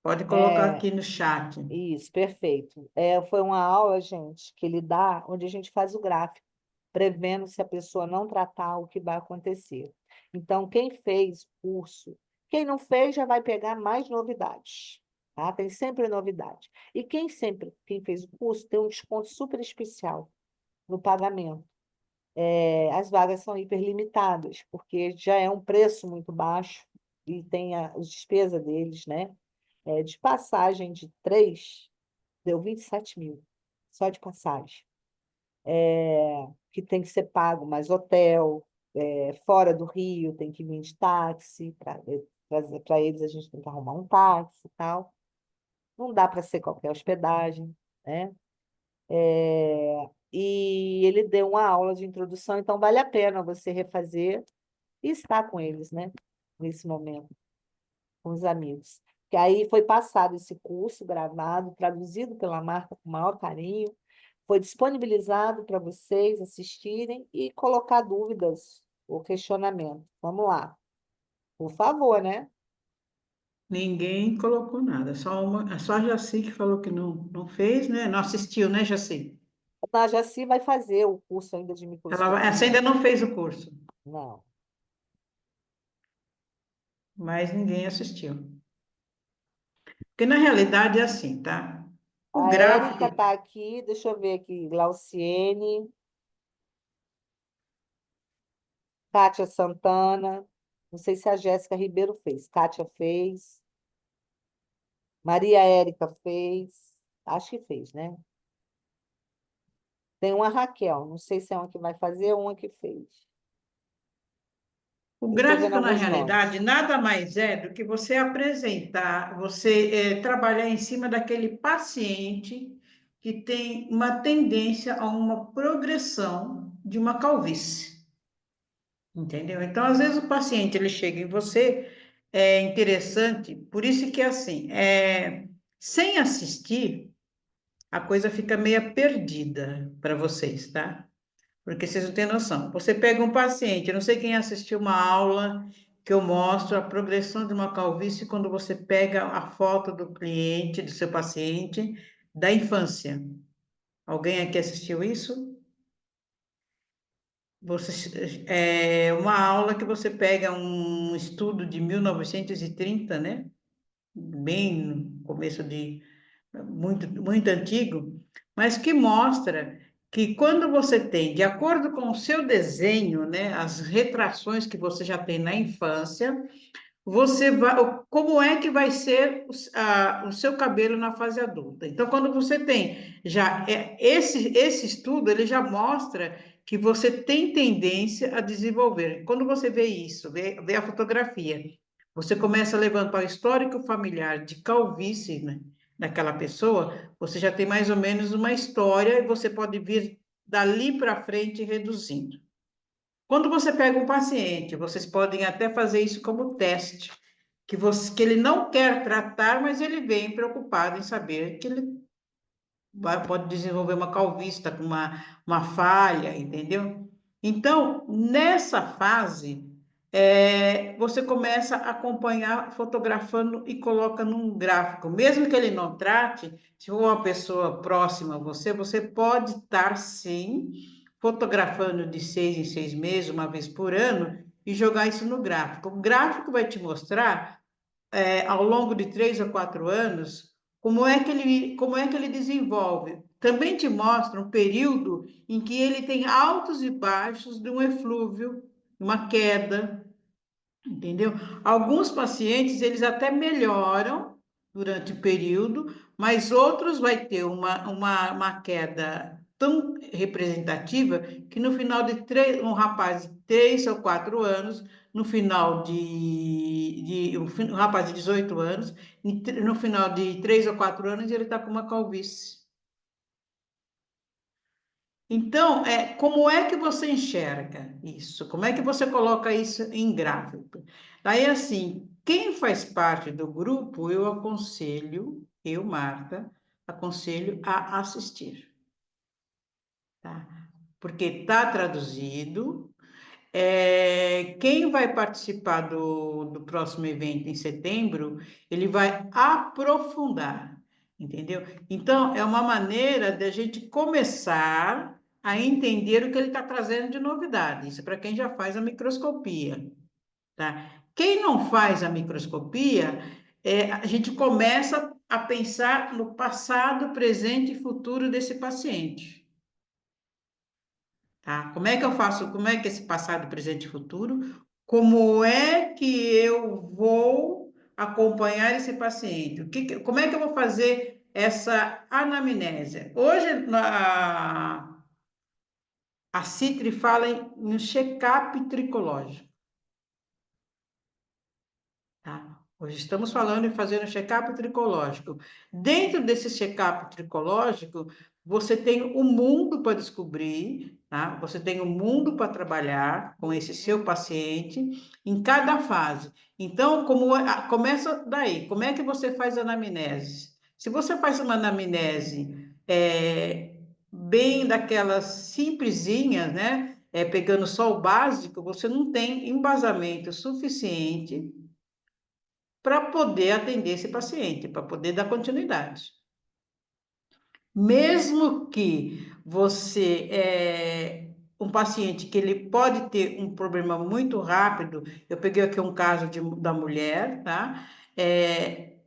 pode colocar É, aqui no chat. isso, perfeito. Foi uma aula, gente, que ele dá, onde a gente faz o gráfico, prevendo se a pessoa não tratar o que vai acontecer. Então, quem fez o curso, quem não fez já vai pegar mais novidades, tá? Tem sempre novidade. E quem fez o curso tem um desconto super especial no pagamento. As vagas são hiperlimitadas, porque já é um preço muito baixo e tem as despesas deles, né? De passagem de três, deu 27 mil, só de passagem. Que tem que ser pago mais hotel, fora do Rio tem que vir de táxi, para eles a gente tem que arrumar um táxi e tal. Não dá para ser qualquer hospedagem, né? E ele deu uma aula de introdução, então vale a pena você refazer e estar com eles, né? Nesse momento, com os amigos. Que aí foi passado esse curso gravado, traduzido pela marca com o maior carinho, foi disponibilizado para vocês assistirem e colocar dúvidas ou questionamento. Vamos lá, por favor, né? Ninguém colocou nada, só a Jaci que falou que não fez, né? Não assistiu, né, Jaci? A Jaci vai fazer o curso ainda de Essa ainda microscopia. não fez o curso, Não. mas ninguém assistiu. Porque na realidade é assim, tá? O A gráfico, Érica está aqui, deixa eu ver aqui. Glauciene, Kátia Santana. Não sei se a Jéssica Ribeiro fez. Kátia fez. Maria Érica fez. Acho que fez, né? Tem uma Raquel. Não sei se é uma que vai fazer ou uma que fez. o Eu estou vendo gráfico na alguns realidade nomes. nada mais é do que você apresentar, você trabalhar em cima daquele paciente que tem uma tendência a uma progressão de uma calvície. Entendeu? Então, às vezes o paciente ele chega em você, é interessante, por isso que é assim, sem assistir, a coisa fica meio perdida para vocês, tá? Porque vocês não têm noção. Você pega um paciente, eu não sei quem assistiu uma aula que eu mostro a progressão de uma calvície quando você pega a foto do cliente, do seu paciente, da infância. Alguém aqui assistiu isso? É uma aula que você pega um estudo de 1930, né? Bem no começo de muito antigo, mas que mostra que quando você tem, de acordo com o seu desenho, né, as retrações que você já tem na infância, você vai, como é que vai ser o seu cabelo na fase adulta. Então, quando você tem já esse estudo, ele já mostra que você tem tendência a desenvolver. Quando você vê isso, vê a fotografia, você começa a levantar o histórico familiar de calvície, né, daquela pessoa, você já tem mais ou menos uma história e você pode vir dali para frente reduzindo. Quando você pega um paciente, vocês podem até fazer isso como teste, que ele não quer tratar, mas ele vem preocupado em saber que ele pode desenvolver uma calvície, tá com uma falha, entendeu? Então, nessa fase, você começa a acompanhar fotografando e coloca num gráfico. Mesmo que ele não trate, se for uma pessoa próxima a você, você pode estar, sim, fotografando de 6 em 6 meses, uma vez por ano, e jogar isso no gráfico. O gráfico vai te mostrar ao longo de 3 a 4 anos, como é que ele desenvolve. Também te mostra um período em que ele tem altos e baixos de um eflúvio, uma queda, entendeu? Alguns pacientes, eles até melhoram durante o período, mas outros vai ter uma queda tão representativa que no final de um rapaz de 3 ou 4 anos, no final um rapaz de 18 anos, no final de 3 ou 4 anos, ele está com uma calvície. Então, como é que você enxerga isso? Como é que você coloca isso em gráfico? Daí, assim, quem faz parte do grupo, eu aconselho, eu, Marta, aconselho a assistir, tá? Porque está traduzido, Quem vai participar do próximo evento em setembro, ele vai aprofundar, entendeu? Então, é uma maneira de a gente começar a entender o que ele está trazendo de novidade. Isso é para quem já faz a microscopia, tá? Quem não faz a microscopia, a gente começa a pensar no passado, presente e futuro desse paciente. Tá? Como é que eu faço? Como é que esse passado, presente e futuro? Como é que eu vou acompanhar esse paciente? Como é que eu vou fazer essa anamnese? Hoje, a CITRI fala em check-up tricológico. Tá? Hoje estamos falando em fazer um check-up tricológico. Dentro desse check-up tricológico, você tem o mundo para descobrir, tá? Você tem o mundo para trabalhar com esse seu paciente em cada fase. Então, começa daí. Como é que você faz a anamnese? Se você faz uma anamnese bem daquelas simplesinhas, né? Pegando só o básico, você não tem embasamento suficiente para poder atender esse paciente, para poder dar continuidade. Mesmo que você um paciente que ele pode ter um problema muito rápido, eu peguei aqui um caso da mulher, tá?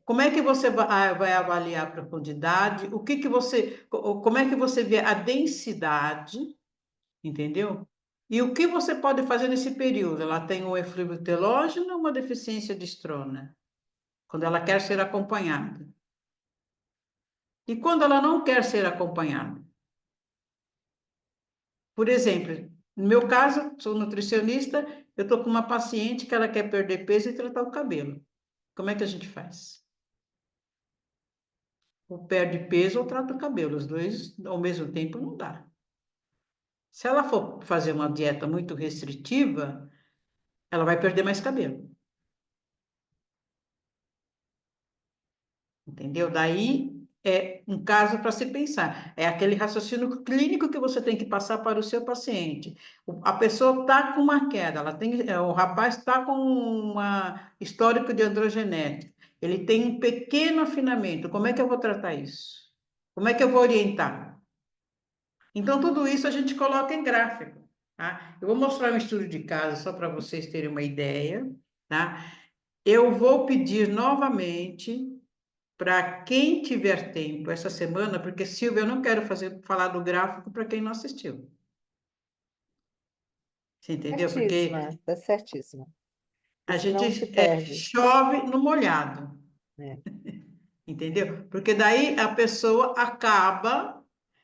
Como é que você vai avaliar a profundidade? Como é que você vê a densidade, entendeu? E o que você pode fazer nesse período? Ela tem um eflúvio telógeno ou uma deficiência de estrona? Quando ela quer ser acompanhada. E quando ela não quer ser acompanhada. Por exemplo, no meu caso, sou nutricionista, eu estou com uma paciente que ela quer perder peso e tratar o cabelo. Como é que a gente faz? Ou perde peso ou trata o cabelo. Os dois ao mesmo tempo não dá. Se ela for fazer uma dieta muito restritiva, ela vai perder mais cabelo. Entendeu? Daí é um caso para se pensar. É aquele raciocínio clínico que você tem que passar para o seu paciente. A pessoa está com uma queda, o rapaz está com um histórico de androgenética. Ele tem um pequeno afinamento. Como é que eu vou tratar isso? Como é que eu vou orientar? Então, tudo isso a gente coloca em gráfico. Tá? Eu vou mostrar um estudo de caso só para vocês terem uma ideia. Tá? Eu vou pedir novamente para quem tiver tempo essa semana, porque Silvia, eu não quero falar do gráfico para quem não assistiu. Você entendeu? Certíssima, Porque tá certíssima. a Porque senão se gente perde, chove no molhado, né? entendeu? Porque daí a pessoa acaba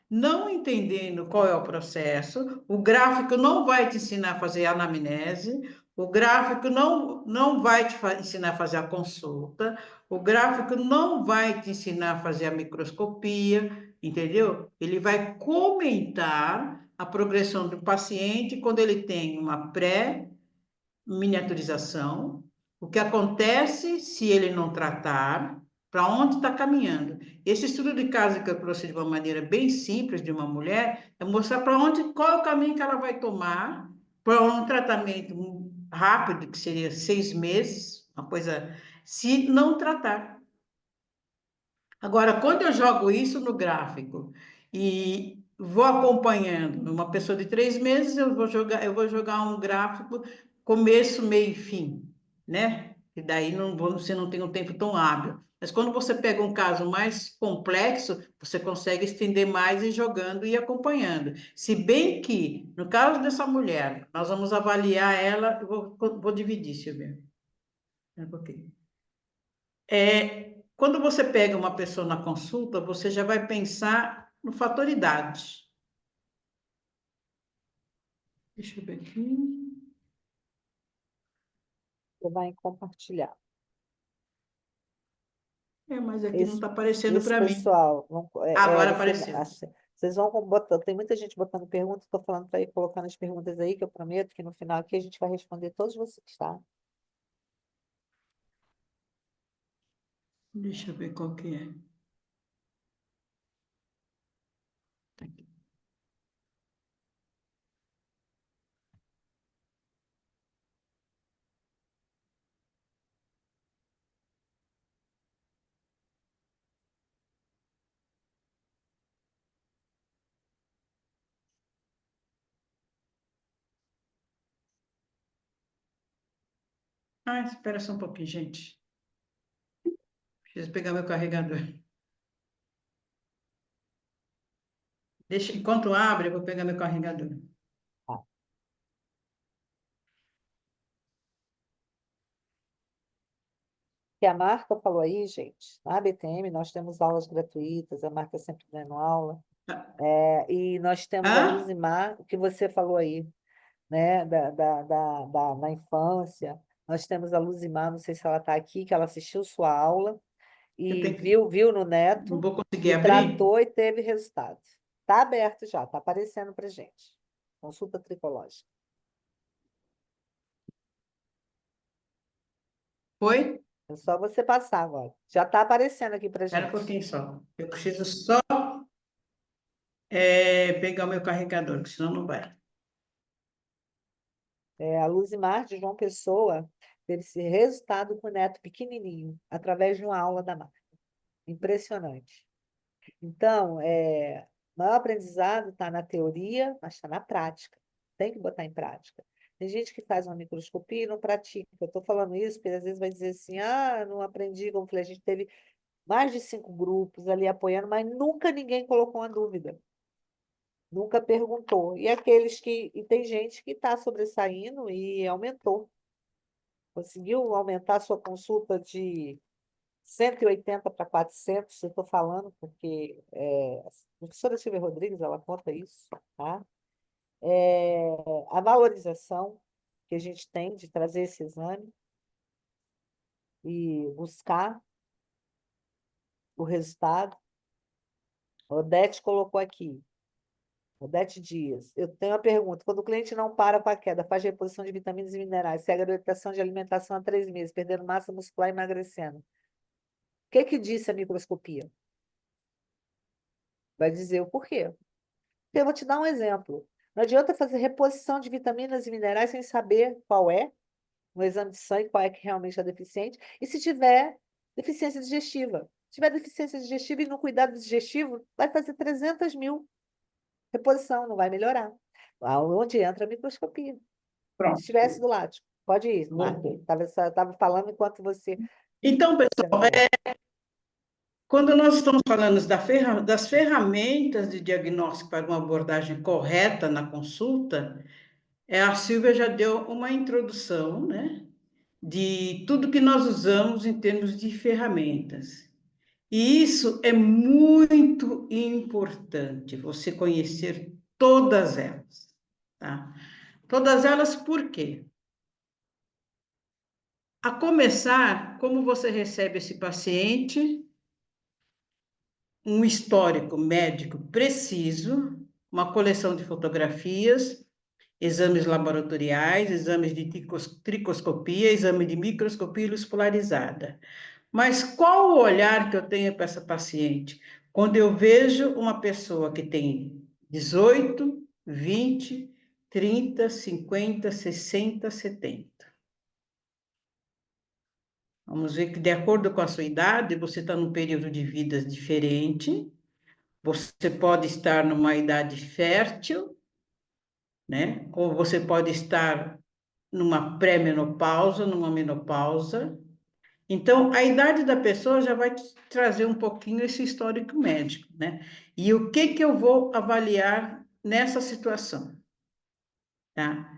não entendendo qual é o processo, o gráfico não vai te ensinar a fazer a anamnese, o gráfico não vai te ensinar a fazer a consulta, o gráfico não vai te ensinar a fazer a microscopia, entendeu? Ele vai comentar a progressão do paciente quando ele tem uma pré-miniaturização, o que acontece se ele não tratar, para onde está caminhando. Esse estudo de caso que eu trouxe de uma maneira bem simples de uma mulher é mostrar qual é o caminho que ela vai tomar para um tratamento rápido, que seria 6 meses, uma coisa, se não tratar. Agora, quando eu jogo isso no gráfico e vou acompanhando uma pessoa de 3 meses, eu vou jogar um gráfico começo, meio e fim, né? E daí você não tem um tempo tão hábil. Mas quando você pega um caso mais complexo, você consegue estender mais e jogando e acompanhando. Se bem que, no caso dessa mulher, nós vamos avaliar ela, eu vou dividir, Silvia. Um pouquinho. Quando você pega uma pessoa na consulta, você já vai pensar no fator idade. Deixa eu ver aqui. Você vai compartilhar. Mas aqui não Isso, está aparecendo isso, para mim. pessoal. Agora apareceu. Vocês vão botar, tem muita gente botando perguntas, estou falando para ir colocando as perguntas aí, que eu prometo que no final aqui a gente vai responder todos vocês, tá? Deixa eu ver qual que é. Tá aqui. Ah, espera só um pouquinho, gente. Preciso pegar meu carregador. Deixa, enquanto abre, eu vou pegar meu carregador. Tá. Que a Marta falou aí, gente, na ABTM nós temos aulas gratuitas, a Marta sempre dando aula, e nós temos a Ah, Luzimar, o que você falou aí, né, na infância, nós temos a Luzimar, não sei se ela está aqui, que ela assistiu sua aula eu e tenho que... viu no Não Neto vou conseguir e abrir? tratou e teve resultado. Está aberto já, está aparecendo para gente. Consulta tricológica. Foi? É só você passar agora. Já está aparecendo aqui para Espera um gente. pouquinho só. Eu preciso só pegar o meu carregador, que senão não vai. A Luzimar de João Pessoa teve esse resultado com o neto pequenininho, através de uma aula da Marta. Impressionante. Então, o maior aprendizado está na teoria, mas está na prática. Tem que botar em prática. Tem gente que faz uma microscopia e não pratica. Eu estou falando isso porque às vezes vai dizer assim, não aprendi, como eu falei, a gente teve mais de 5 grupos ali apoiando, mas nunca ninguém colocou uma dúvida. Nunca perguntou. E tem gente que está sobressaindo e aumentou. Conseguiu aumentar a sua consulta de 180 para 400, eu estou falando, porque a professora Silvia Rodrigues, ela conta isso, tá? É, a valorização que a gente tem de trazer esse exame e buscar o resultado. Odete colocou aqui, Odete Dias. Eu tenho uma pergunta. Quando o cliente não para com a queda, faz reposição de vitaminas e minerais, segue a orientação de alimentação há 3 meses, perdendo massa muscular e emagrecendo. O que disse a microscopia? Vai dizer o porquê. Eu vou te dar um exemplo. Não adianta fazer reposição de vitaminas e minerais sem saber qual é, no exame de sangue, qual é que realmente é deficiente, e se tiver deficiência digestiva. Se tiver deficiência digestiva e no cuidado digestivo, vai fazer 300 mil reposição, não vai melhorar. Onde entra a microscopia. Se Pronto. tivesse do látigo, pode ir, Marta. Voltei. Estava falando enquanto Então, você não viu. quando nós estamos falando das ferramentas de diagnóstico para uma abordagem correta na consulta, a Silvia já deu uma introdução, né, de tudo que nós usamos em termos de ferramentas. E isso é muito importante, você conhecer todas elas, tá? Todas elas por quê? A começar, como você recebe esse paciente, um histórico médico preciso, uma coleção de fotografias, exames laboratoriais, exames de tricoscopia, exame de microscopia e luz polarizada. Mas qual o olhar que eu tenho para essa paciente? Quando eu vejo uma pessoa que tem 18, 20, 30, 50, 60, 70. Vamos ver que, de acordo com a sua idade, você está num período de vida diferente. Você pode estar numa idade fértil, né? Ou você pode estar numa pré-menopausa, numa menopausa. Então, a idade da pessoa já vai te trazer um pouquinho esse histórico médico, né? E o que que eu vou avaliar nessa situação, tá?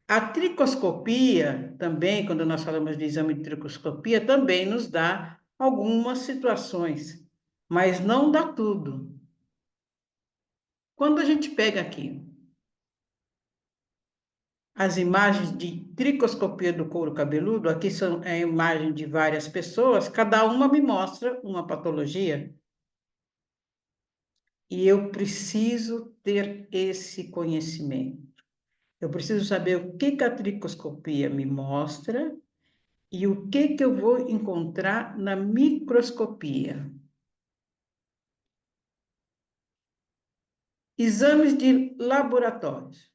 A tricoscopia também, quando nós falamos de exame de tricoscopia, também nos dá algumas situações, mas não dá tudo. Quando a gente pega aqui as imagens de tricoscopia do couro cabeludo, aqui são a imagem de várias pessoas, cada uma me mostra uma patologia. E eu preciso ter esse conhecimento. Eu preciso saber o que que a tricoscopia me mostra e o que que eu vou encontrar na microscopia. Exames de laboratórios.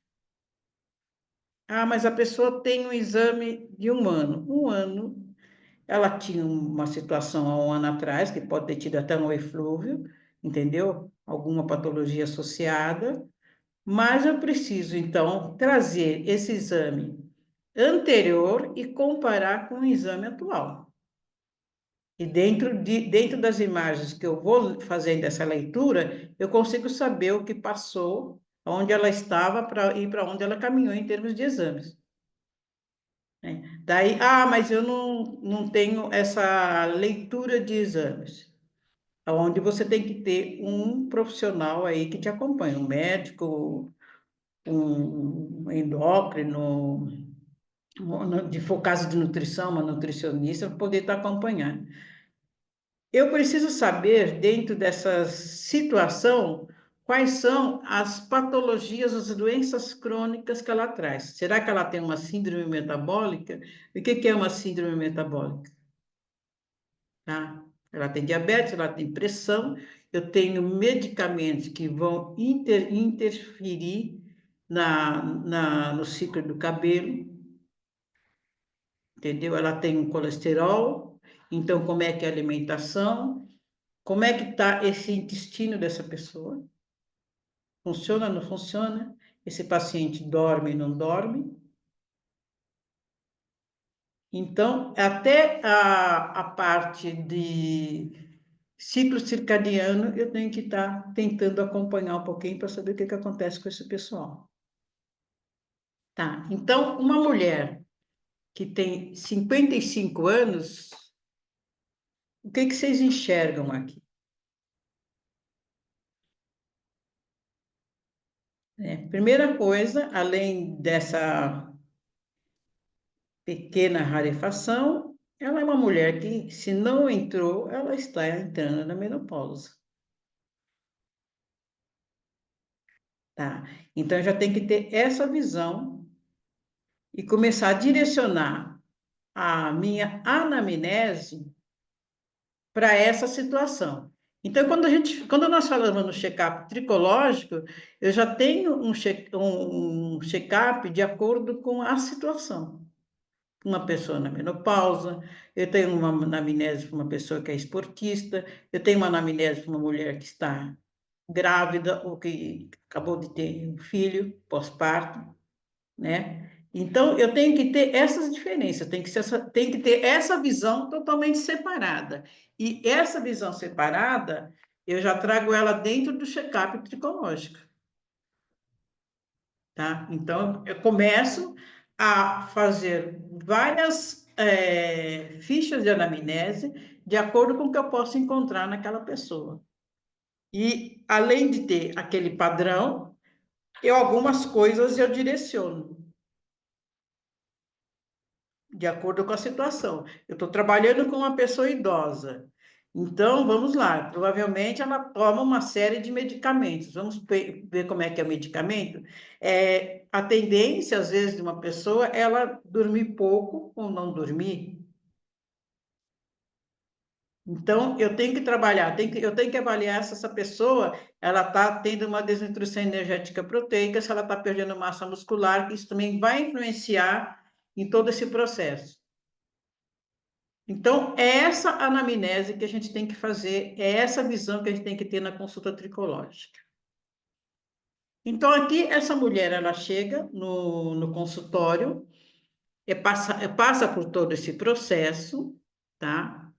Ah, mas a pessoa tem um exame de um ano. Um ano, ela tinha uma situação há um ano atrás, que pode ter tido até um eflúvio, entendeu? Alguma patologia associada, mas eu preciso, então, trazer esse exame anterior e comparar com o exame atual. E dentro das imagens que eu vou fazendo essa leitura, eu consigo saber o que passou, onde ela estava e para onde ela caminhou em termos de exames. Daí, mas eu não tenho essa leitura de exames, onde você tem que ter um profissional aí que te acompanhe, um médico, um endócrino, for caso de nutrição, uma nutricionista, para poder estar acompanhando. Eu preciso saber, dentro dessa situação, quais são as patologias, as doenças crônicas que ela traz. Será que ela tem uma síndrome metabólica? O que é uma síndrome metabólica? Tá? Ela tem diabetes, ela tem pressão, eu tenho medicamentos que vão interferir no ciclo do cabelo, entendeu? Ela tem um colesterol, então como é que é a alimentação? Como é que está esse intestino dessa pessoa? Funciona, não funciona? Esse paciente dorme, não dorme? Então, até a parte de ciclo circadiano, eu tenho que estar tentando acompanhar um pouquinho para saber o que acontece com esse pessoal. Tá, então, uma mulher que tem 55 anos, o que vocês enxergam aqui? Primeira coisa, além dessa pequena rarefação, ela é uma mulher que, se não entrou, ela está entrando na menopausa. Tá? Então, já tem que ter essa visão e começar a direcionar a minha anamnese para essa situação. Então, quando nós falamos no check-up tricológico, eu já tenho um check-up de acordo com a situação. Uma pessoa na menopausa, eu tenho uma anamnese para uma pessoa que é esportista, eu tenho uma anamnese para uma mulher que está grávida ou que acabou de ter um filho pós-parto, né? Então, eu tenho que ter essas diferenças, tem que ter essa visão totalmente separada. E essa visão separada, eu já trago ela dentro do check-up tricológico, tá? Então, eu começo a fazer várias fichas de anamnese de acordo com o que eu posso encontrar naquela pessoa. E, além de ter aquele padrão, algumas coisas eu direciono de acordo com a situação. Eu estou trabalhando com uma pessoa idosa. Então, vamos lá. Provavelmente ela toma uma série de medicamentos. Vamos ver como é que é o medicamento. A tendência, às vezes, de uma pessoa é ela dormir pouco ou não dormir. Então, eu tenho que trabalhar, eu tenho que avaliar se essa pessoa ela está tendo uma desnutrição energética proteica, se ela está perdendo massa muscular, que isso também vai influenciar em todo esse processo. Então, é essa anamnese que a gente tem que fazer, é essa visão que a gente tem que ter na consulta tricológica. Então, aqui, essa mulher, ela chega no consultório, passa por todo esse processo, tá?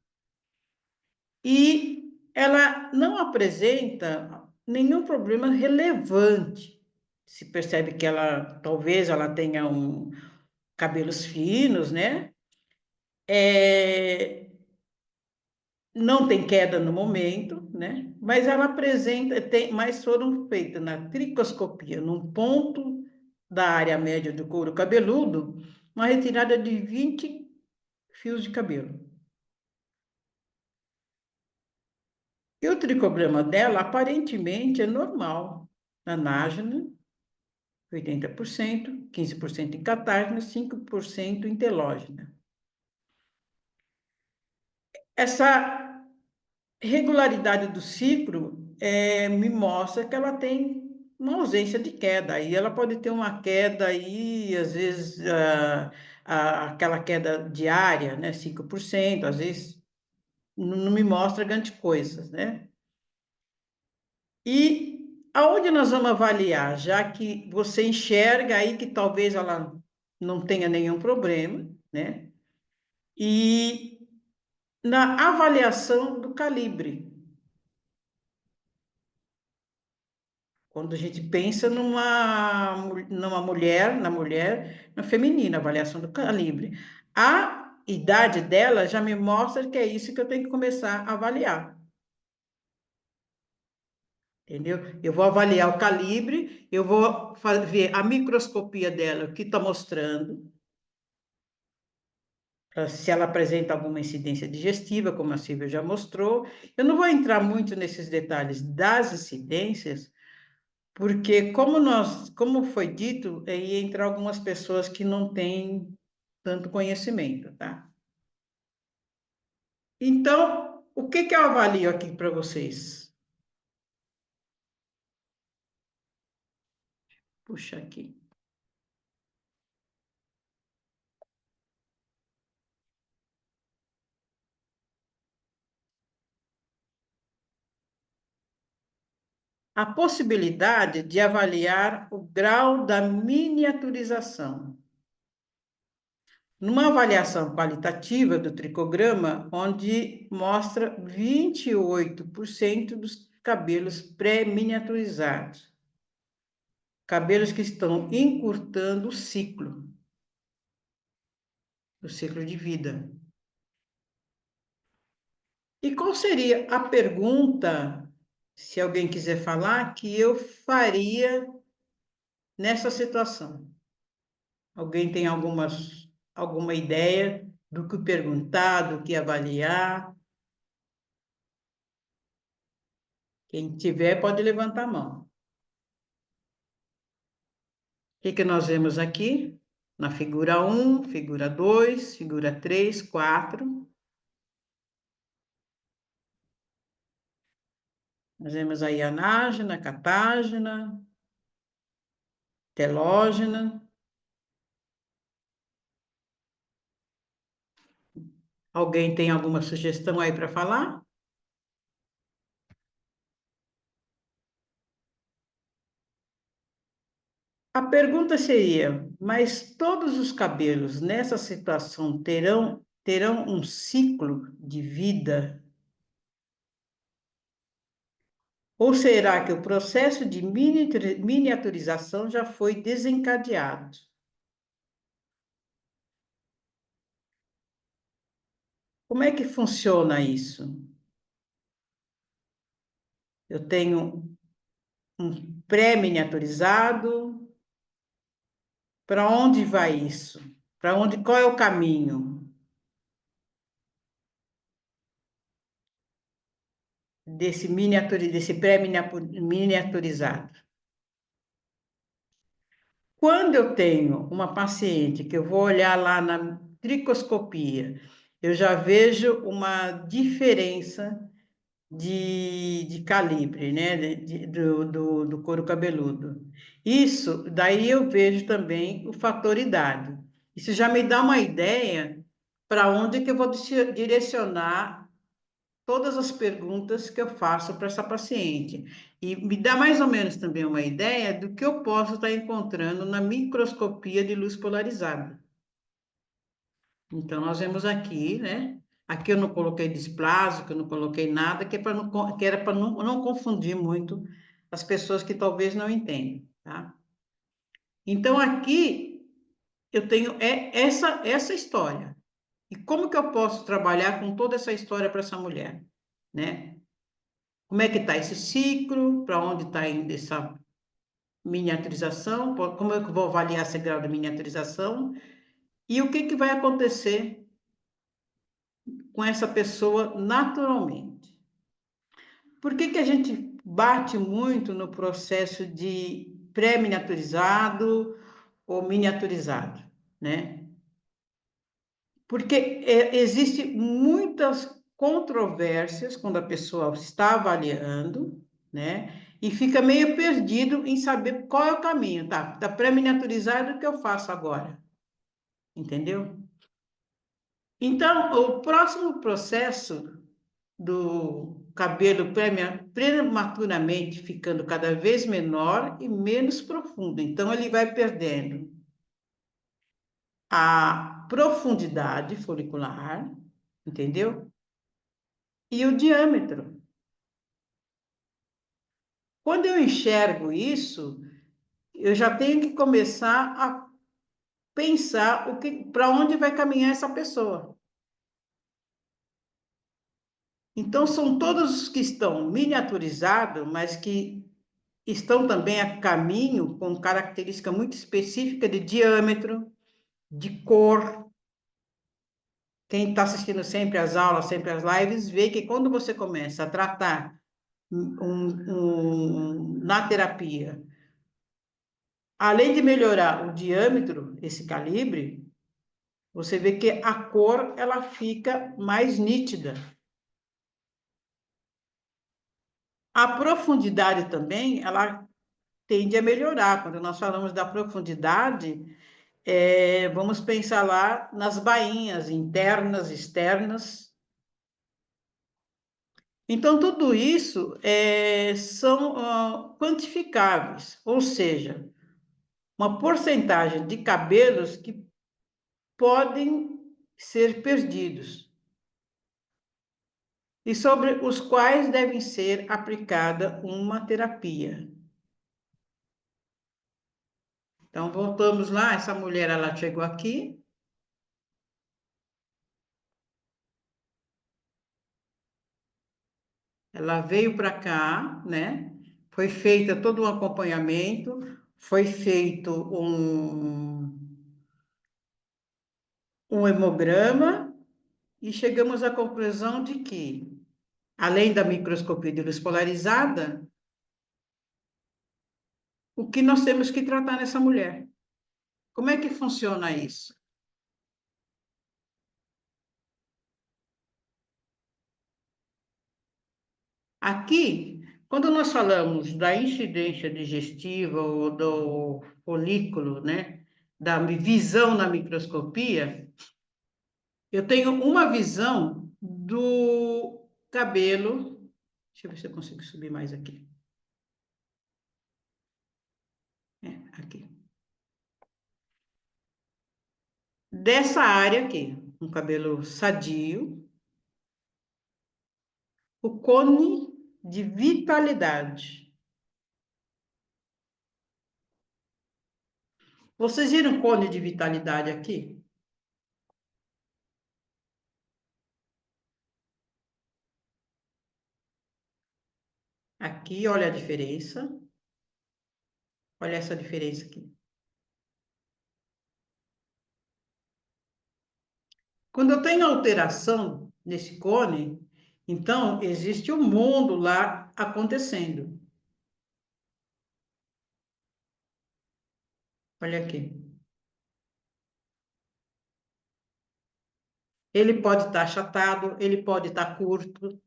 E ela não apresenta nenhum problema relevante. Se percebe que talvez ela tenha cabelos finos, né? Não tem queda no momento, né? Mas ela apresenta, mas foram feitas na tricoscopia, num ponto da área média do couro cabeludo, uma retirada de 20 fios de cabelo. E o tricograma dela, aparentemente, é normal. Anágena, 80%, 15% em catágena, 5% em telógena. Essa regularidade do ciclo me mostra que ela tem uma ausência de queda. Aí ela pode ter uma queda aí, às vezes, aquela queda diária, né, 5%, às vezes não me mostra grande coisa, né? E aonde nós vamos avaliar, já que você enxerga aí que talvez ela não tenha nenhum problema, né? E na avaliação do calibre, quando a gente pensa numa mulher, na feminina, avaliação do calibre. A idade dela já me mostra que é isso que eu tenho que começar a avaliar. Entendeu? Eu vou avaliar o calibre, eu vou ver a microscopia dela, o que está mostrando, se ela apresenta alguma incidência digestiva, como a Silvia já mostrou. Eu não vou entrar muito nesses detalhes das incidências, porque como foi dito, ia entrar algumas pessoas que não têm tanto conhecimento, tá? Então, o que que eu avalio aqui para vocês? Puxa aqui. A possibilidade de avaliar o grau da miniaturização. Numa avaliação qualitativa do tricograma, onde mostra 28% dos cabelos pré-miniaturizados, cabelos que estão encurtando o ciclo de vida. E qual seria a pergunta, se alguém quiser falar, que eu faria nessa situação? Alguém tem alguma ideia do que perguntar, do que avaliar? Quem tiver pode levantar a mão. O que que nós vemos aqui? Na figura 1, figura 2, figura 3, 4. Nós vemos aí anágena, catágena, telógena. Alguém tem alguma sugestão aí para falar? A pergunta seria: mas todos os cabelos nessa situação terão um ciclo de vida? Ou será que o processo de miniaturização já foi desencadeado? Como é que funciona isso? Eu tenho um pré-miniaturizado. Para onde vai isso? Qual é o caminho desse pré-miniaturizado? Quando eu tenho uma paciente que eu vou olhar lá na tricoscopia, eu já vejo uma diferença de calibre, né? Do couro cabeludo. Isso, daí eu vejo também o fator idade. Isso já me dá uma ideia para onde que eu vou direcionar todas as perguntas que eu faço para essa paciente. E me dá mais ou menos também uma ideia do que eu posso estar encontrando na microscopia de luz polarizada. Então, nós vemos aqui, né? Aqui eu não coloquei displásico, eu não coloquei nada, que era para não confundir muito as pessoas que talvez não entendam, tá? Então, aqui eu tenho essa história. E como que eu posso trabalhar com toda essa história para essa mulher, né? Como é que está esse ciclo? Para onde está indo essa miniaturização? Como é que eu vou avaliar esse grau de miniaturização? E o que que vai acontecer com essa pessoa naturalmente? Por que que a gente bate muito no processo de pré-miniaturizado ou miniaturizado, né? Porque existe muitas controvérsias quando a pessoa está avaliando, né? E fica meio perdido em saber qual é o caminho, tá? Tá pré-miniaturizado, o que eu faço agora? Entendeu? Então, o próximo processo do cabelo prematuramente ficando cada vez menor e menos profundo. Então, ele vai perdendo a profundidade folicular, entendeu? E o diâmetro. Quando eu enxergo isso, eu já tenho que começar a pensar para onde vai caminhar essa pessoa. Então, são todos os que estão miniaturizados, mas que estão também a caminho com característica muito específica de diâmetro, de cor. Quem está assistindo sempre às aulas, sempre às lives, vê que quando você começa a tratar na terapia, além de melhorar o diâmetro, esse calibre, você vê que a cor ela fica mais nítida. A profundidade também, ela tende a melhorar. Quando nós falamos da profundidade, vamos pensar lá nas bainhas internas, externas. Então, tudo isso são quantificáveis, ou seja, uma porcentagem de cabelos que podem ser perdidos e sobre os quais devem ser aplicada uma terapia. Então, voltamos lá, essa mulher, ela chegou aqui, ela veio para cá, né? Foi feito todo um acompanhamento, foi feito um hemograma e chegamos à conclusão de que, além da microscopia de luz polarizada, o que nós temos que tratar nessa mulher? Como é que funciona isso? Aqui, quando nós falamos da incidência digestiva ou do folículo, né, da visão na microscopia, eu tenho uma visão do cabelo. Deixa eu ver se eu consigo subir mais aqui. Aqui. Dessa área aqui, um cabelo sadio, o cone de vitalidade. Vocês viram o cone de vitalidade aqui? Aqui, olha a diferença. Olha essa diferença aqui. Quando eu tenho alteração nesse cone, então existe um mundo lá acontecendo. Olha aqui. Ele pode estar achatado, ele pode estar curto.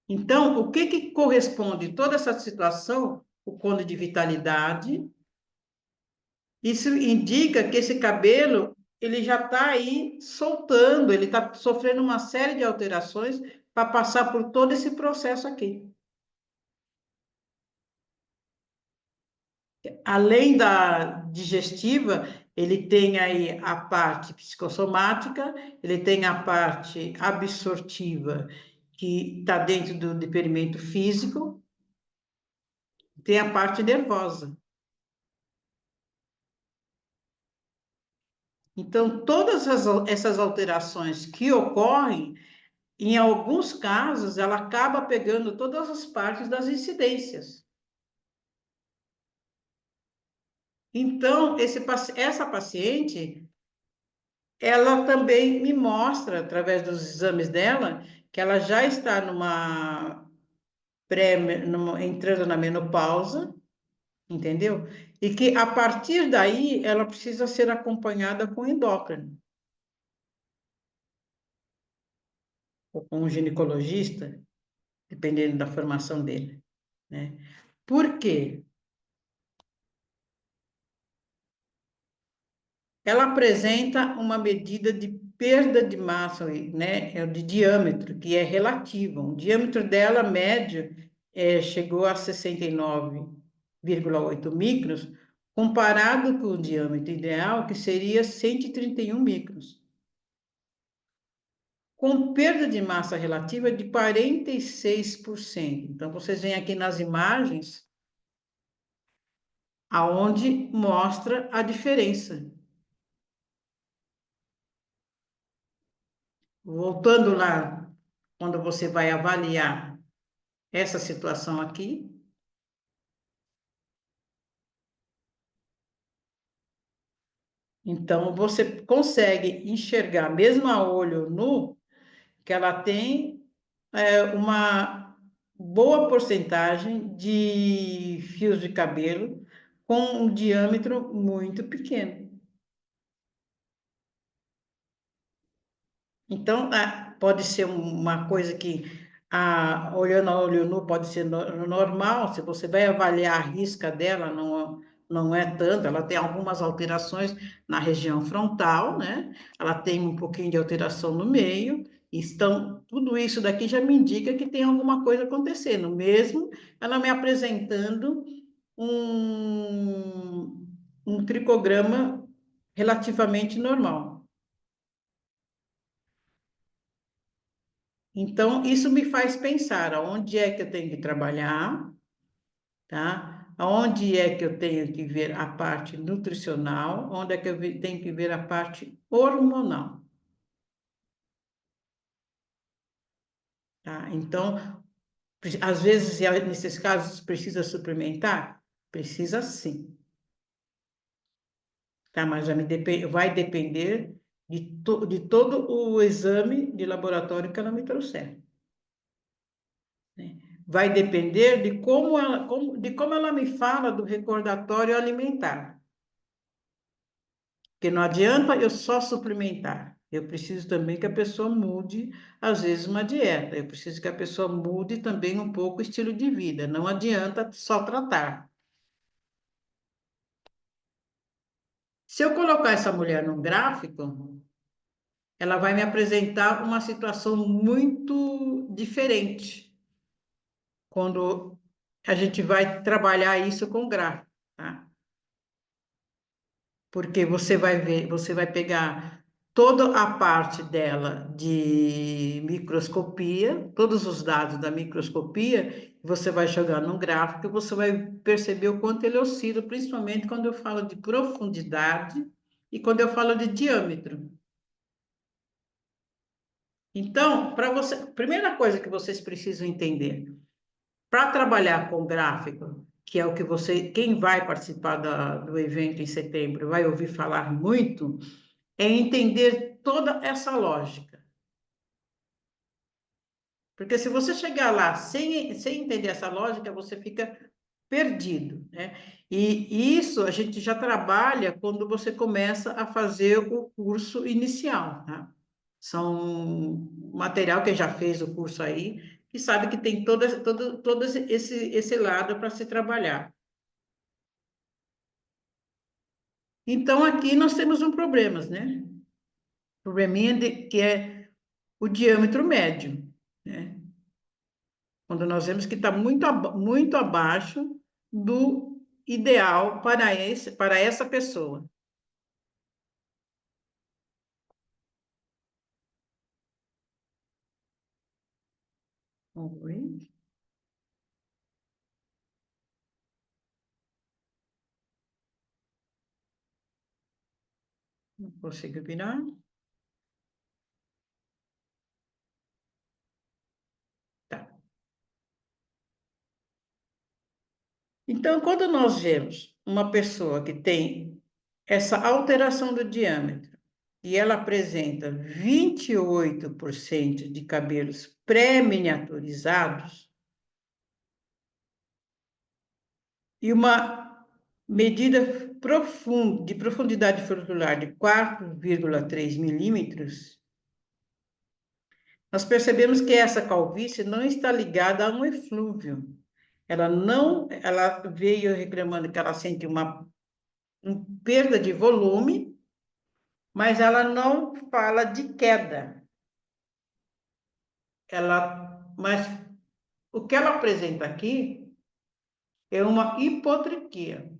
Então, o que que corresponde toda essa situação? O cone de vitalidade. Isso indica que esse cabelo ele já está aí soltando, ele está sofrendo uma série de alterações para passar por todo esse processo aqui. Além da digestiva, ele tem aí a parte psicossomática, ele tem a parte absortiva, que está dentro do deperimento físico, tem a parte nervosa. Então, todas essas alterações que ocorrem, em alguns casos, ela acaba pegando todas as partes das incidências. Então, essa paciente, ela também me mostra, através dos exames dela, que ela já está entrando na menopausa, entendeu? E que a partir daí ela precisa ser acompanhada com endócrino, ou com um ginecologista, dependendo da formação dele, né? Por quê? Ela apresenta uma medida de perda de massa, né, de diâmetro, que é relativa. O diâmetro dela, médio, chegou a 69,8 micros, comparado com o diâmetro ideal, que seria 131 microns, com perda de massa relativa de 46%. Então, vocês veem aqui nas imagens, aonde mostra a diferença. Voltando lá, quando você vai avaliar essa situação aqui, então você consegue enxergar, mesmo a olho nu, que ela tem uma boa porcentagem de fios de cabelo com um diâmetro muito pequeno. Então, pode ser uma coisa que, olhando a olho nu, pode ser normal. Se você vai avaliar a risca dela, não é tanto. Ela tem algumas alterações na região frontal, né? Ela tem um pouquinho de alteração no meio. Tudo isso daqui já me indica que tem alguma coisa acontecendo, mesmo ela me apresentando um, um tricograma relativamente normal. Então, isso me faz pensar aonde é que eu tenho que trabalhar, tá? Aonde é que eu tenho que ver a parte nutricional, onde é que eu tenho que ver a parte hormonal, tá? Então, às vezes, nesses casos, precisa suplementar? Precisa sim, tá? Mas vai depender de todo o exame de laboratório que ela me trouxer, né? Vai depender de como ela me fala do recordatório alimentar. Porque não adianta eu só suplementar. Eu preciso também que a pessoa mude, às vezes, uma dieta. Eu preciso que a pessoa mude também um pouco o estilo de vida. Não adianta só tratar. Se eu colocar essa mulher num gráfico, ela vai me apresentar uma situação muito diferente quando a gente vai trabalhar isso com gráfico, tá? Porque você vai ver, você vai pegar toda a parte dela de microscopia, todos os dados da microscopia, você vai jogar num gráfico e você vai perceber o quanto ele oscila, principalmente quando eu falo de profundidade e quando eu falo de diâmetro. Então, para você, primeira coisa que vocês precisam entender, para trabalhar com gráfico, que é o que quem vai participar do evento em setembro vai ouvir falar muito, é entender toda essa lógica. Porque se você chegar lá sem entender essa lógica, você fica perdido, né? E isso a gente já trabalha quando você começa a fazer o curso inicial, tá? São material que já fez o curso aí, que sabe que tem todo esse lado para se trabalhar. Então, aqui nós temos um problema, né? Probleminha que é o diâmetro médio, né? Quando nós vemos que está muito abaixo do ideal para essa pessoa. Oi, não consigo virar. Tá. Então, quando nós vemos uma pessoa que tem essa alteração do diâmetro e ela apresenta 28% de cabelos pré-miniaturizados e uma medida de profundidade folicular de 4,3 milímetros, nós percebemos que essa calvície não está ligada a um eflúvio. Ela veio reclamando que ela sente uma perda de volume, mas ela não fala de queda. Mas o que ela apresenta aqui é uma hipotriquia,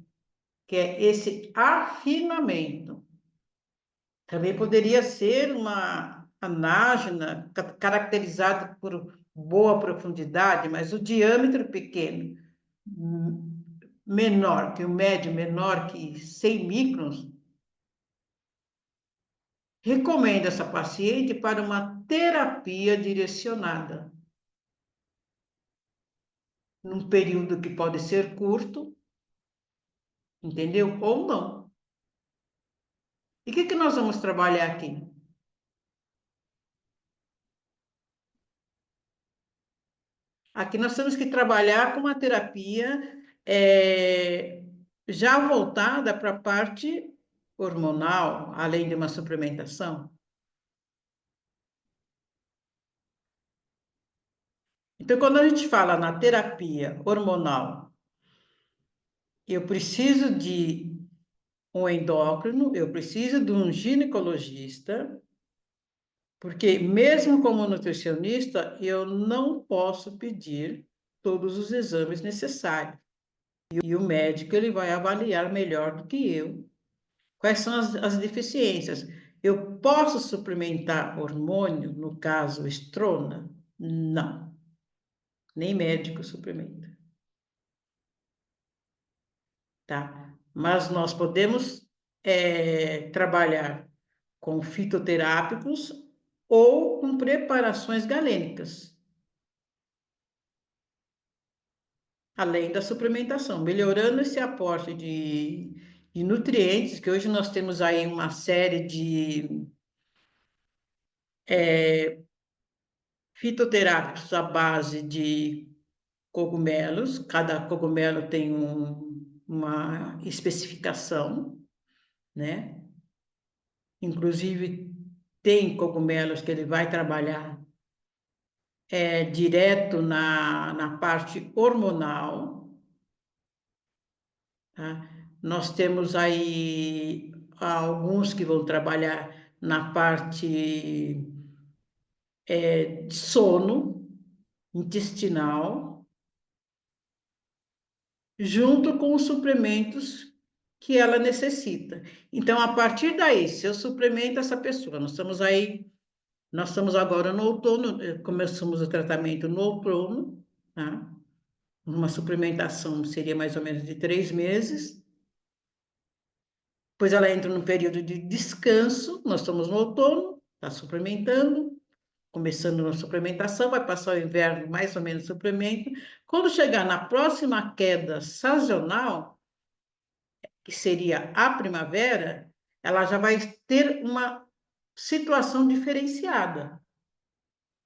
que é esse afinamento. Também poderia ser uma anágena caracterizada por boa profundidade, mas o diâmetro pequeno, menor que o médio, menor que 100 microns, recomenda essa paciente para uma terapia direcionada, num período que pode ser curto, entendeu? Ou não. E o que nós vamos trabalhar aqui? Aqui nós temos que trabalhar com uma terapia já voltada para a parte hormonal, além de uma suplementação. Então, quando a gente fala na terapia hormonal, eu preciso de um endócrino, eu preciso de um ginecologista, porque mesmo como nutricionista, eu não posso pedir todos os exames necessários. E o médico ele vai avaliar melhor do que eu quais são as deficiências. Eu posso suplementar hormônio, no caso estrona? Não, nem médico suplementa, tá? Mas nós podemos trabalhar com fitoterápicos ou com preparações galênicas, além da suplementação, melhorando esse aporte de nutrientes, que hoje nós temos aí uma série de fitoterápicos à base de cogumelos, cada cogumelo tem uma especificação, né? Inclusive, tem cogumelos que ele vai trabalhar direto na parte hormonal, tá? Nós temos aí alguns que vão trabalhar na parte de sono intestinal, junto com os suplementos que ela necessita. Então, a partir daí, se eu suplemento essa pessoa, nós estamos agora no outono, começamos o tratamento no outono, tá? Uma suplementação seria mais ou menos de 3 meses. Depois ela entra no período de descanso, nós estamos no outono, está suplementando, começando a suplementação, vai passar o inverno mais ou menos suplemento. Quando chegar na próxima queda sazonal, que seria a primavera, ela já vai ter uma situação diferenciada.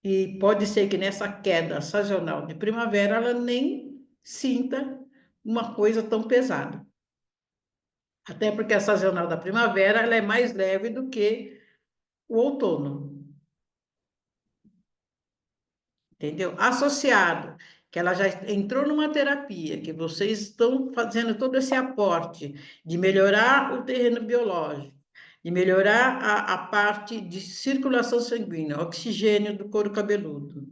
E pode ser que nessa queda sazonal de primavera ela nem sinta uma coisa tão pesada. Até porque a sazonal da primavera ela é mais leve do que o outono. Entendeu? Associado, que ela já entrou numa terapia, que vocês estão fazendo todo esse aporte de melhorar o terreno biológico, de melhorar a parte de circulação sanguínea, oxigênio do couro cabeludo.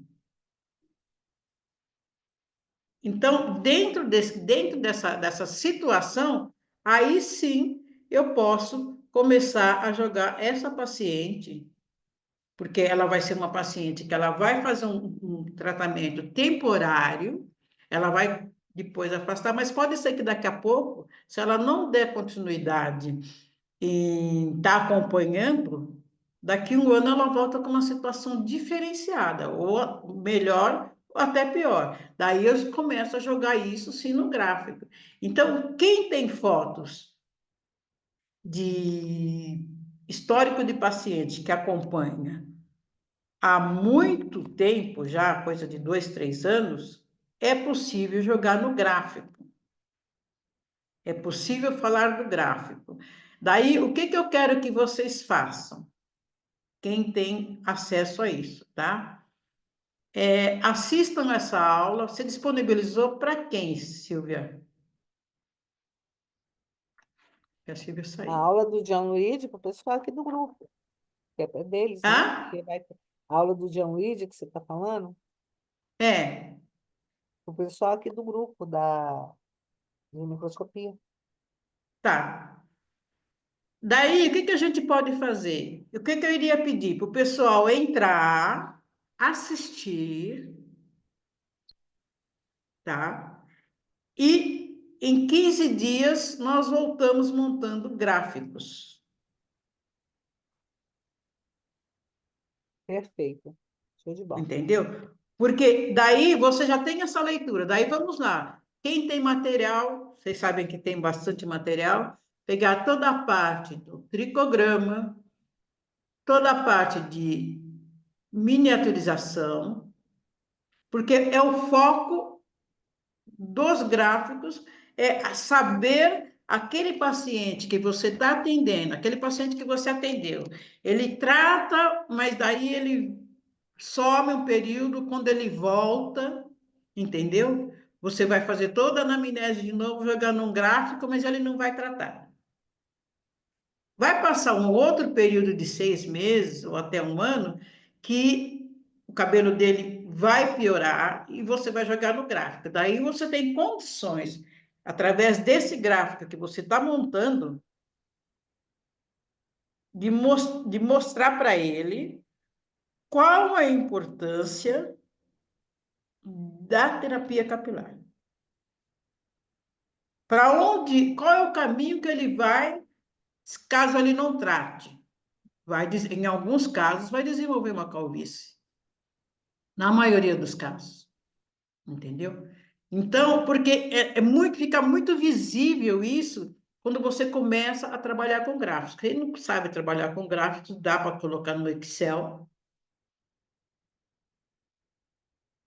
Então, dentro dessa situação, aí sim eu posso começar a jogar essa paciente, porque ela vai ser uma paciente que ela vai fazer um tratamento temporário, ela vai depois afastar, mas pode ser que daqui a pouco, se ela não der continuidade em estar acompanhando, daqui a um ano ela volta com uma situação diferenciada, ou melhor, ou até pior. Daí eu começo a jogar isso sim no gráfico. Então, quem tem fotos de histórico de paciente que acompanha há muito tempo, já coisa de 2, 3 anos, é possível jogar no gráfico. É possível falar do gráfico. Daí, o que eu quero que vocês façam? Quem tem acesso a isso, tá? Assistam essa aula. Você disponibilizou para quem, Silvia? A Silvia A saiu. aula do John Reed para o pessoal aqui do grupo, que é deles, né? Ah? Que vai ter a aula do John Reed que você está falando, É. o pessoal aqui do grupo da de microscopia. Tá. Daí, o que que a gente pode fazer? O que que eu iria pedir? Para o pessoal entrar, assistir, tá? E em 15 dias nós voltamos montando gráficos, Perfeito. Show de bola. entendeu? Porque daí você já tem essa leitura. Daí vamos lá. Quem tem material, vocês sabem que tem bastante material, pegar toda a parte do tricograma, toda a parte de miniaturização, porque é o foco dos gráficos, é saber aquele paciente que você está atendendo, aquele paciente que você atendeu, ele trata, mas daí ele some um período, quando ele volta, entendeu? Você vai fazer toda a anamnese de novo, jogar num gráfico, mas ele não vai tratar. Vai passar um outro período de 6 meses ou até um ano que o cabelo dele vai piorar e você vai jogar no gráfico. Daí você tem condições, através desse gráfico que você está montando, de mostrar para ele qual a importância da terapia capilar. Para onde, qual é o caminho que ele vai, caso ele não trate? Vai, em alguns casos, vai desenvolver uma calvície. Na maioria dos casos, entendeu? Então, porque fica muito visível isso quando você começa a trabalhar com gráficos. Quem não sabe trabalhar com gráficos, dá para colocar no Excel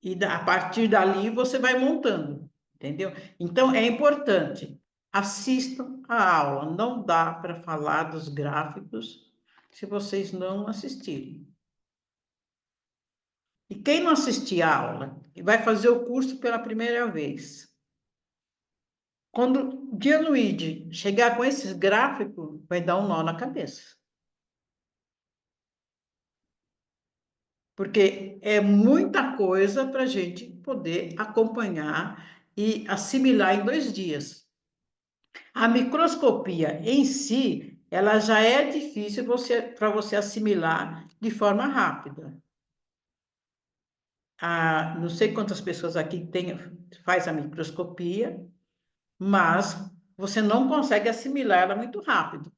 e a partir dali você vai montando, entendeu? Então, é importante, assistam a aula. Não dá para falar dos gráficos se vocês não assistirem. E quem não assistir a aula e vai fazer o curso pela primeira vez, quando o Dianoide chegar com esses gráficos, vai dar um nó na cabeça. Porque é muita coisa para a gente poder acompanhar e assimilar em 2 dias. A microscopia em si, ela já é difícil para você assimilar de forma rápida. Não sei quantas pessoas aqui faz a microscopia, mas você não consegue assimilar ela muito rápido.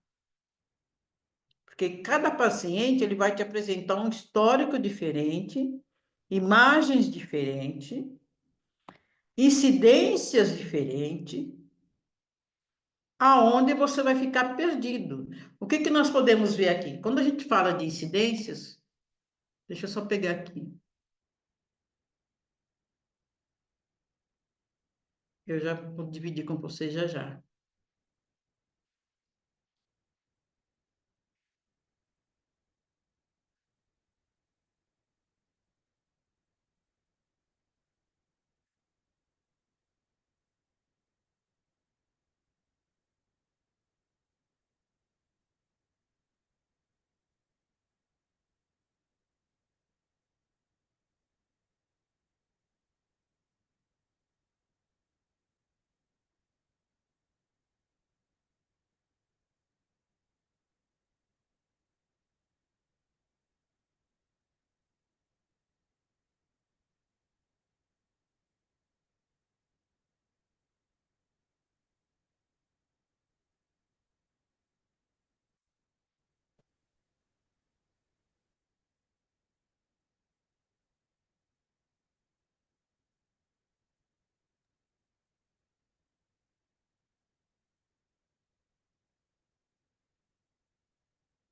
Porque cada paciente ele vai te apresentar um histórico diferente, imagens diferentes, incidências diferentes, aonde você vai ficar perdido. O que que nós podemos ver aqui? Quando a gente fala de incidências, deixa eu só pegar aqui. Eu já vou dividir com você já já.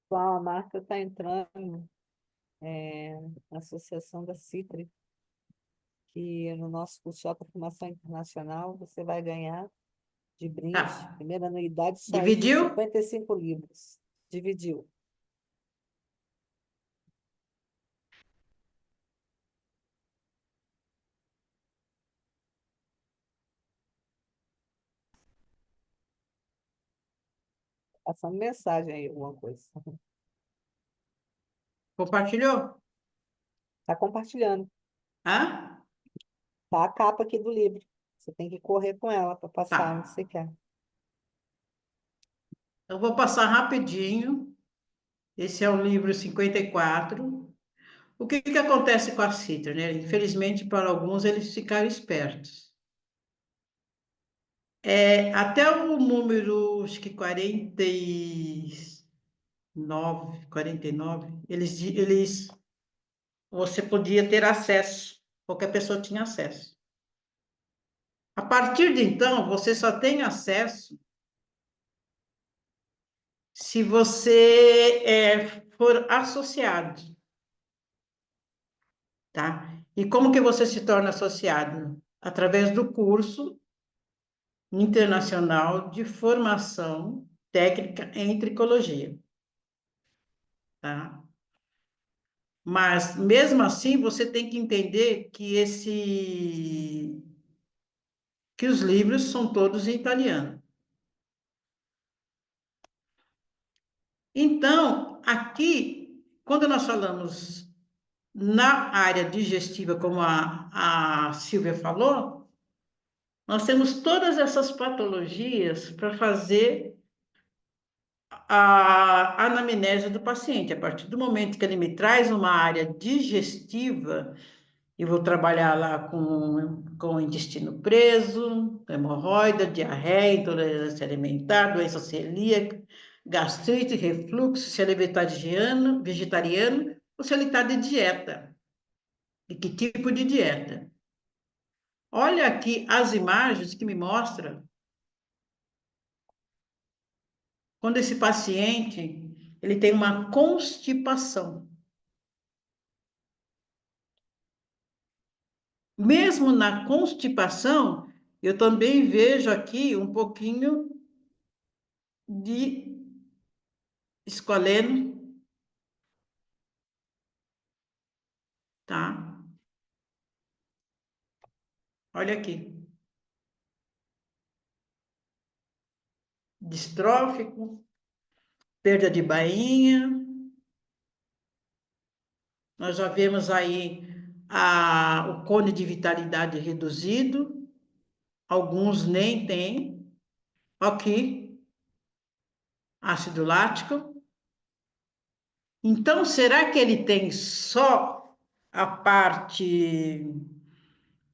Então, a marca está entrando na Associação da CITRI, que no nosso curso de alta formação internacional você vai ganhar de brinde. Tá. Primeira anuidade só aí de Dividiu? 55 livros. Dividiu. Passando mensagem aí, alguma coisa. Compartilhou? Está compartilhando. Hã? Tá a capa aqui do livro. Você tem que correr com ela para passar onde Tá. você quer. Eu vou passar rapidinho. Esse é o livro 54. O que que acontece com a cítara, né? Infelizmente, para alguns, eles ficaram espertos. Até o número, acho que 49, você podia ter acesso, qualquer pessoa tinha acesso. A partir de então, você só tem acesso se você for associado, tá? E como que você se torna associado? Através do curso internacional de formação técnica em tricologia, tá? Mas mesmo assim, você tem que entender que os livros são todos em italiano. Então, aqui, quando nós falamos na área digestiva, como a Silvia falou, nós temos todas essas patologias para fazer a anamnese do paciente. A partir do momento que ele me traz uma área digestiva, eu vou trabalhar lá com o intestino preso, hemorroida, diarreia, intolerância alimentar, doença celíaca, gastrite, refluxo, se ele é vegetariano ou se ele está de dieta. E que tipo de dieta? Olha aqui as imagens que me mostram quando esse paciente ele tem uma constipação. Mesmo na constipação, eu também vejo aqui um pouquinho de esqualeno, tá? Olha aqui. Distrófico, perda de bainha. Nós já vemos aí o cone de vitalidade reduzido. Alguns nem têm. Aqui, ácido lático. Então, será que ele tem só a parte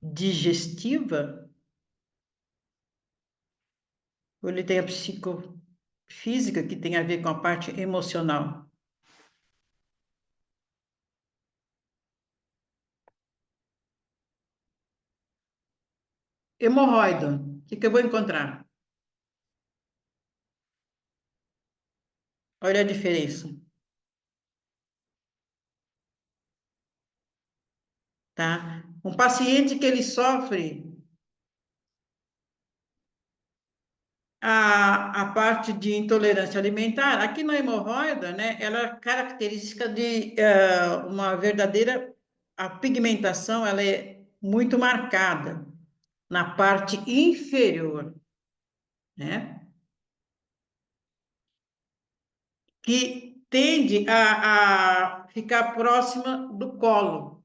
digestiva? Ou ele tem a psicofísica, que tem a ver com a parte emocional? Hemorroida, o que que eu vou encontrar? Olha a diferença, tá? Um paciente que ele sofre a parte de intolerância alimentar, aqui na hemorroida, né, ela é característica de uma verdadeira, a pigmentação, ela é muito marcada na parte inferior, né, que tende a ficar próxima do colo.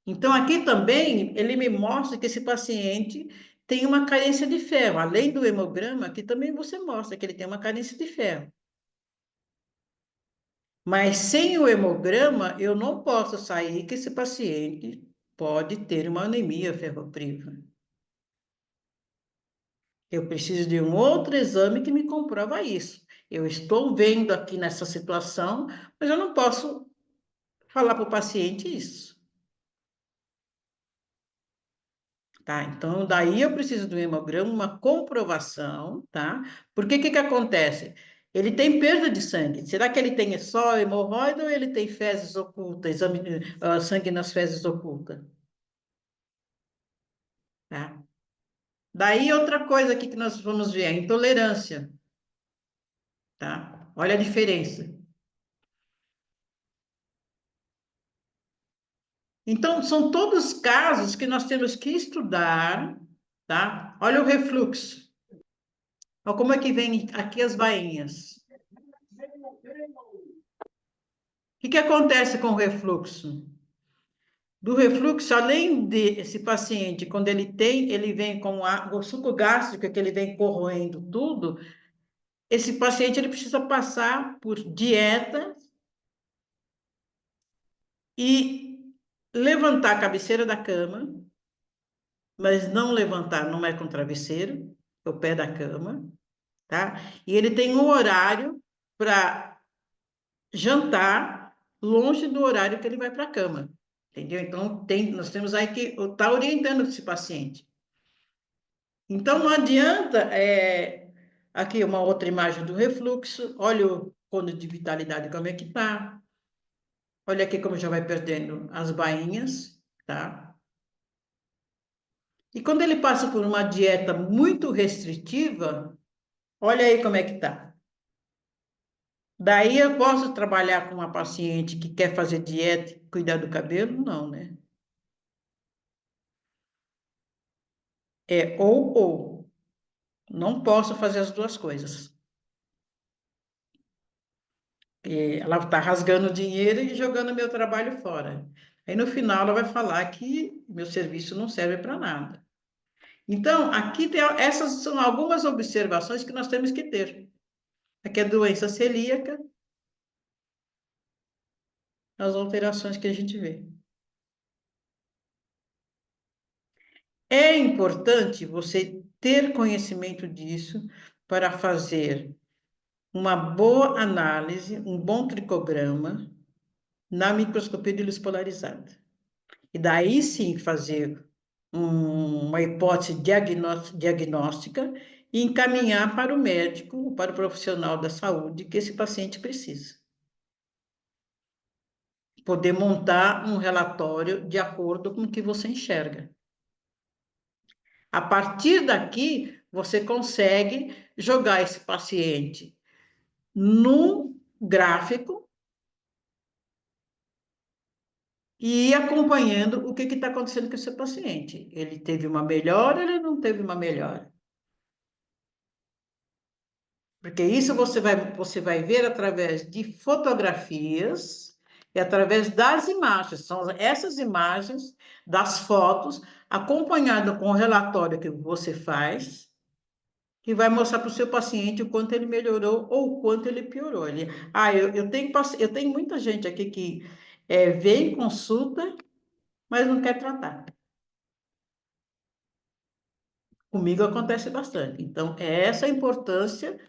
Então, aqui também, ele me mostra que esse paciente tem uma carência de ferro. Além do hemograma, aqui também você mostra que ele tem uma carência de ferro. Mas sem o hemograma, eu não posso sair que esse paciente pode ter uma anemia ferropriva. Eu preciso de um outro exame que me comprova isso. Eu estou vendo aqui nessa situação, mas eu não posso falar para o paciente isso. Tá? Então, daí eu preciso do hemograma, uma comprovação, tá? Porque que acontece? Ele tem perda de sangue. Será que ele tem só hemorroida ou ele tem fezes ocultas, sangue nas fezes ocultas? Tá? Daí outra coisa aqui que nós vamos ver, a intolerância, tá? Olha a diferença. Então, são todos casos que nós temos que estudar, tá? Olha o refluxo. Olha como é que vem aqui as bainhas. O que que acontece com o refluxo? do refluxo, além desse paciente, quando ele vem com o suco gástrico, que ele vem corroendo tudo, esse paciente ele precisa passar por dieta e levantar a cabeceira da cama, mas não levantar, não é com travesseiro, é o pé da cama, tá? E ele tem um horário para jantar longe do horário que ele vai para a cama, entendeu? Então, nós temos aí que estar tá orientando esse paciente. Então, não adianta, aqui uma outra imagem do refluxo, olha o cone de vitalidade como é que está, olha aqui como já vai perdendo as bainhas, tá? E quando ele passa por uma dieta muito restritiva, olha aí como é que tá. Daí eu posso trabalhar com uma paciente que quer fazer dieta e cuidar do cabelo? Não, né? É ou. Não posso fazer as duas coisas. Ela está rasgando dinheiro e jogando meu trabalho fora. Aí no final ela vai falar que meu serviço não serve para nada. Então, aqui essas são algumas observações que nós temos que ter. Aqui é doença celíaca, as alterações que a gente vê. É importante você ter conhecimento disso para fazer uma boa análise, um bom tricograma na microscopia de luz polarizada. E daí sim fazer uma hipótese diagnóstica e encaminhar para o médico, para o profissional da saúde que esse paciente precisa. Poder montar um relatório de acordo com o que você enxerga. A partir daqui, você consegue jogar esse paciente no gráfico e ir acompanhando o que está acontecendo com esse paciente. Ele teve uma melhora, ele não teve uma melhora. Porque isso você vai ver através de fotografias e através das imagens. São essas imagens das fotos, acompanhado com o relatório que você faz, que vai mostrar para o seu paciente o quanto ele melhorou ou o quanto ele piorou. Eu tenho muita gente aqui que vem, consulta, mas não quer tratar. Comigo acontece bastante. Então, é essa a importância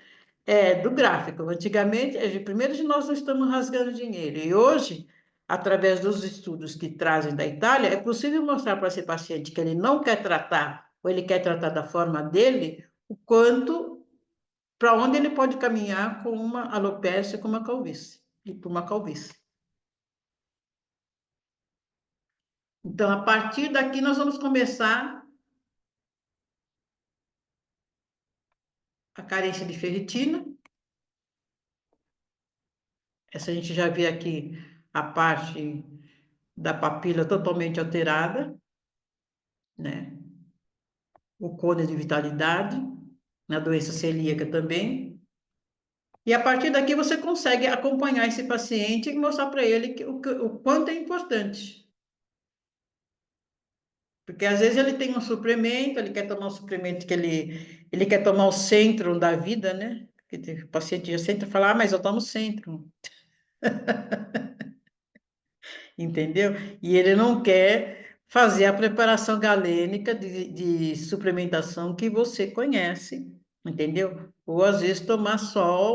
do gráfico. Antigamente, primeiro nós não estamos rasgando dinheiro, e hoje, através dos estudos que trazem da Itália, é possível mostrar para esse paciente que ele não quer tratar, ou ele quer tratar da forma dele, o quanto, para onde ele pode caminhar com uma alopecia, com uma calvície, e por uma calvície. Então, a partir daqui, nós vamos começar a carência de ferritina. Essa a gente já vê aqui a parte da papila totalmente alterada, né? O cone de vitalidade, na doença celíaca também. E a partir daqui você consegue acompanhar esse paciente e mostrar para ele o quanto é importante. Porque às vezes ele tem um suplemento, ele quer tomar um suplemento que ele quer tomar o Centrum da vida, né? Porque o paciente já senta e fala, mas eu tomo Centrum, entendeu? E ele não quer fazer a preparação galênica de suplementação que você conhece, entendeu? Ou às vezes tomar só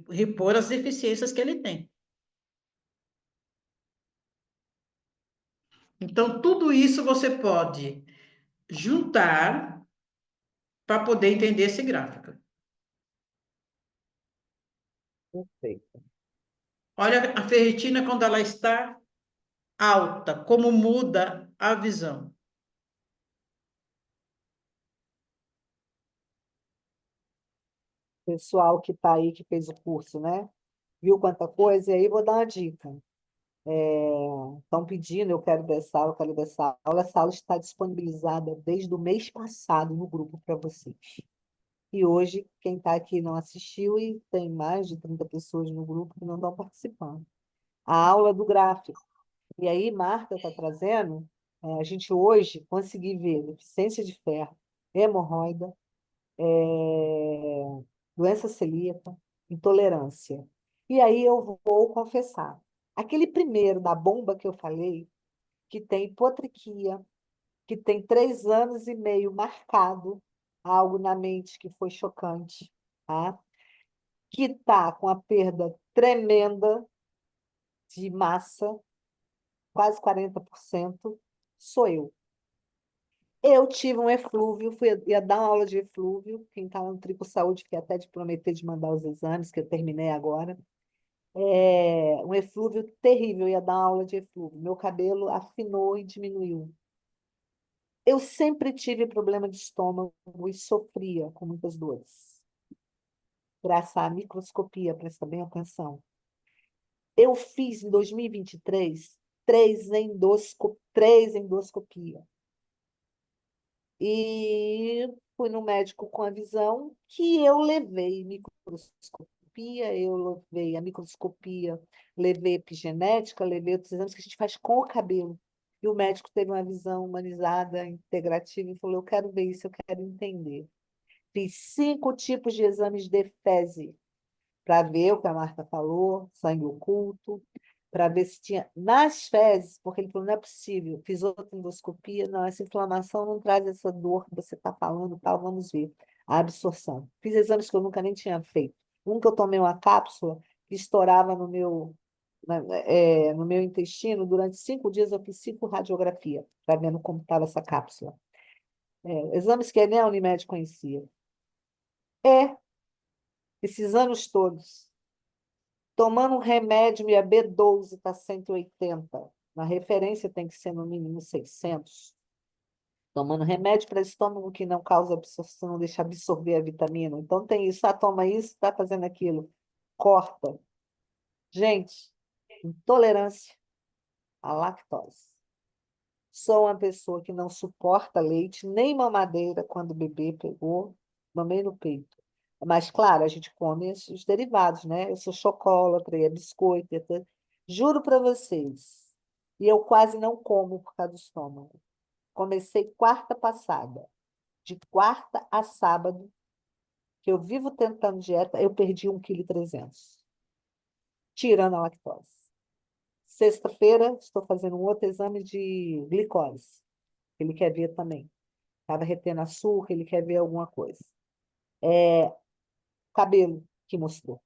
repor as deficiências que ele tem. Então, tudo isso você pode juntar para poder entender esse gráfico. Perfeito. Olha a ferritina quando ela está alta, como muda a visão. Pessoal que está aí, que fez o curso, né? Viu quanta coisa? E aí vou dar uma dica. Estão pedindo, eu quero dessa aula, eu quero dessa aula. Essa aula está disponibilizada desde o mês passado no grupo para vocês. E hoje, quem está aqui não assistiu e tem mais de 30 pessoas no grupo que não estão participando. A aula do gráfico. E aí, Marta está trazendo, a gente hoje conseguir ver deficiência de ferro, hemorroida, doença celíaca, intolerância. E aí eu vou confessar. Aquele primeiro da bomba que eu falei, que tem hipotriquia, que tem 3 anos e meio marcado, algo na mente que foi chocante, tá? Que está com a perda tremenda de massa, quase 40%, sou eu. Eu tive um eflúvio, ia dar uma aula de eflúvio, quem está no Tripo Saúde, fiquei até de prometer de mandar os exames, que eu terminei agora. Um eflúvio terrível, ia dar uma aula de eflúvio. Meu cabelo afinou e diminuiu. Eu sempre tive problema de estômago e sofria com muitas dores. Graças à microscopia, presta bem atenção. Eu fiz em 2023 três endoscopias. E fui no médico com a visão que eu levei microscopia, eu levei a microscopia, levei epigenética, levei outros exames que a gente faz com o cabelo. E o médico teve uma visão humanizada, integrativa, e falou: eu quero ver isso, eu quero entender. Fiz 5 tipos de exames de fezes para ver o que a Marta falou, sangue oculto, para ver se tinha nas fezes, porque ele falou, não é possível, fiz outra endoscopia, não, essa inflamação não traz essa dor que você está falando, tal, vamos ver. A absorção. Fiz exames que eu nunca nem tinha feito. Um que eu tomei uma cápsula que estourava no meu intestino, durante 5 dias eu fiz 5 radiografias, para ver como estava essa cápsula. Exames que nem a Unimed conhecia. Esses anos todos, tomando um remédio, minha B12 está 180. Na referência tem que ser no mínimo 600. Tomando remédio para estômago que não causa absorção, não deixa absorver a vitamina. Então tem isso, toma isso, está fazendo aquilo. Corta. Gente, intolerância à lactose. Sou uma pessoa que não suporta leite, nem mamadeira quando o bebê pegou, mamei no peito. Mas, claro, a gente come os derivados, né? Eu sou chocolatra, é biscoito, juro para vocês. E eu quase não como por causa do estômago. Comecei quarta passada. De quarta a sábado, que eu vivo tentando dieta, eu perdi 1,3 kg, tirando a lactose. Sexta-feira, estou fazendo um outro exame de glicose. Ele quer ver também. Estava retendo açúcar, ele quer ver alguma coisa. Cabelo que mostrou.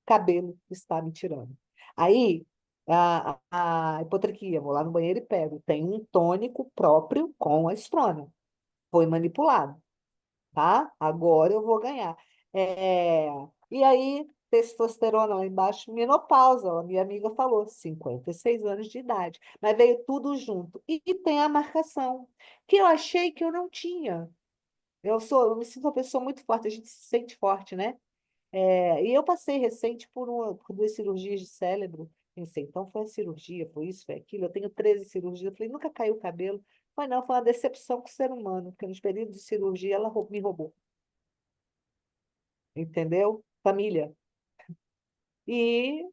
Cabelo está me tirando. Aí, a hipotriquia, vou lá no banheiro e pego. Tem um tônico próprio com a estrona. Foi manipulado, tá? Agora eu vou ganhar. É, E aí, testosterona lá embaixo, menopausa, a minha amiga falou, 56 anos de idade. Mas veio tudo junto. E tem a marcação, que eu achei que eu não tinha. Eu me sinto uma pessoa muito forte, a gente se sente forte, né? E eu passei recente por 2 cirurgias de cérebro. Pensei, então foi a cirurgia, foi isso, foi aquilo. Eu tenho 13 cirurgias. Eu falei, nunca caiu o cabelo. Mas não, foi uma decepção com o ser humano, porque nos períodos de cirurgia ela me roubou. Entendeu? Família. E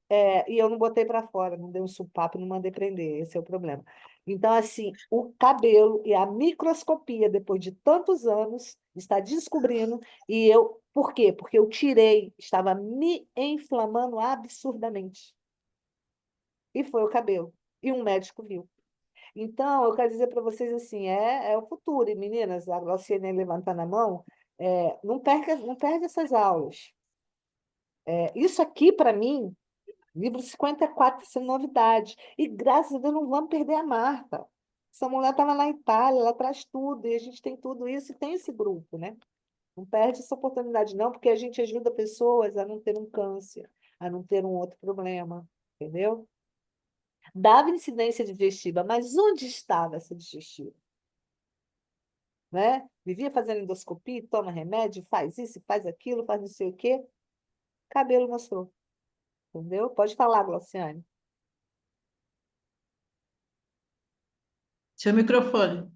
eu não botei para fora, não dei um supapo, não mandei prender. Esse é o problema. Então, assim, o cabelo e a microscopia, depois de tantos anos, está descobrindo. E eu, por quê? Porque eu tirei, estava me inflamando absurdamente. E foi o cabelo. E um médico viu. Então, eu quero dizer para vocês assim, é o futuro. E meninas, a Glauciane levantando a mão, não perde essas aulas. Isso aqui, para mim, livro 54 está sendo novidade. E graças a Deus não vamos perder a Marta. Essa mulher estava na Itália, ela traz tudo, e a gente tem tudo isso e tem esse grupo, né? Não perde essa oportunidade, não, porque a gente ajuda pessoas a não ter um câncer, a não ter um outro problema, entendeu? Dava incidência digestiva, mas onde estava essa digestiva? Né? Vivia fazendo endoscopia, toma remédio, faz isso, faz aquilo, faz não sei o quê. Cabelo mostrou, entendeu? Pode falar, Glauciane. Seu microfone.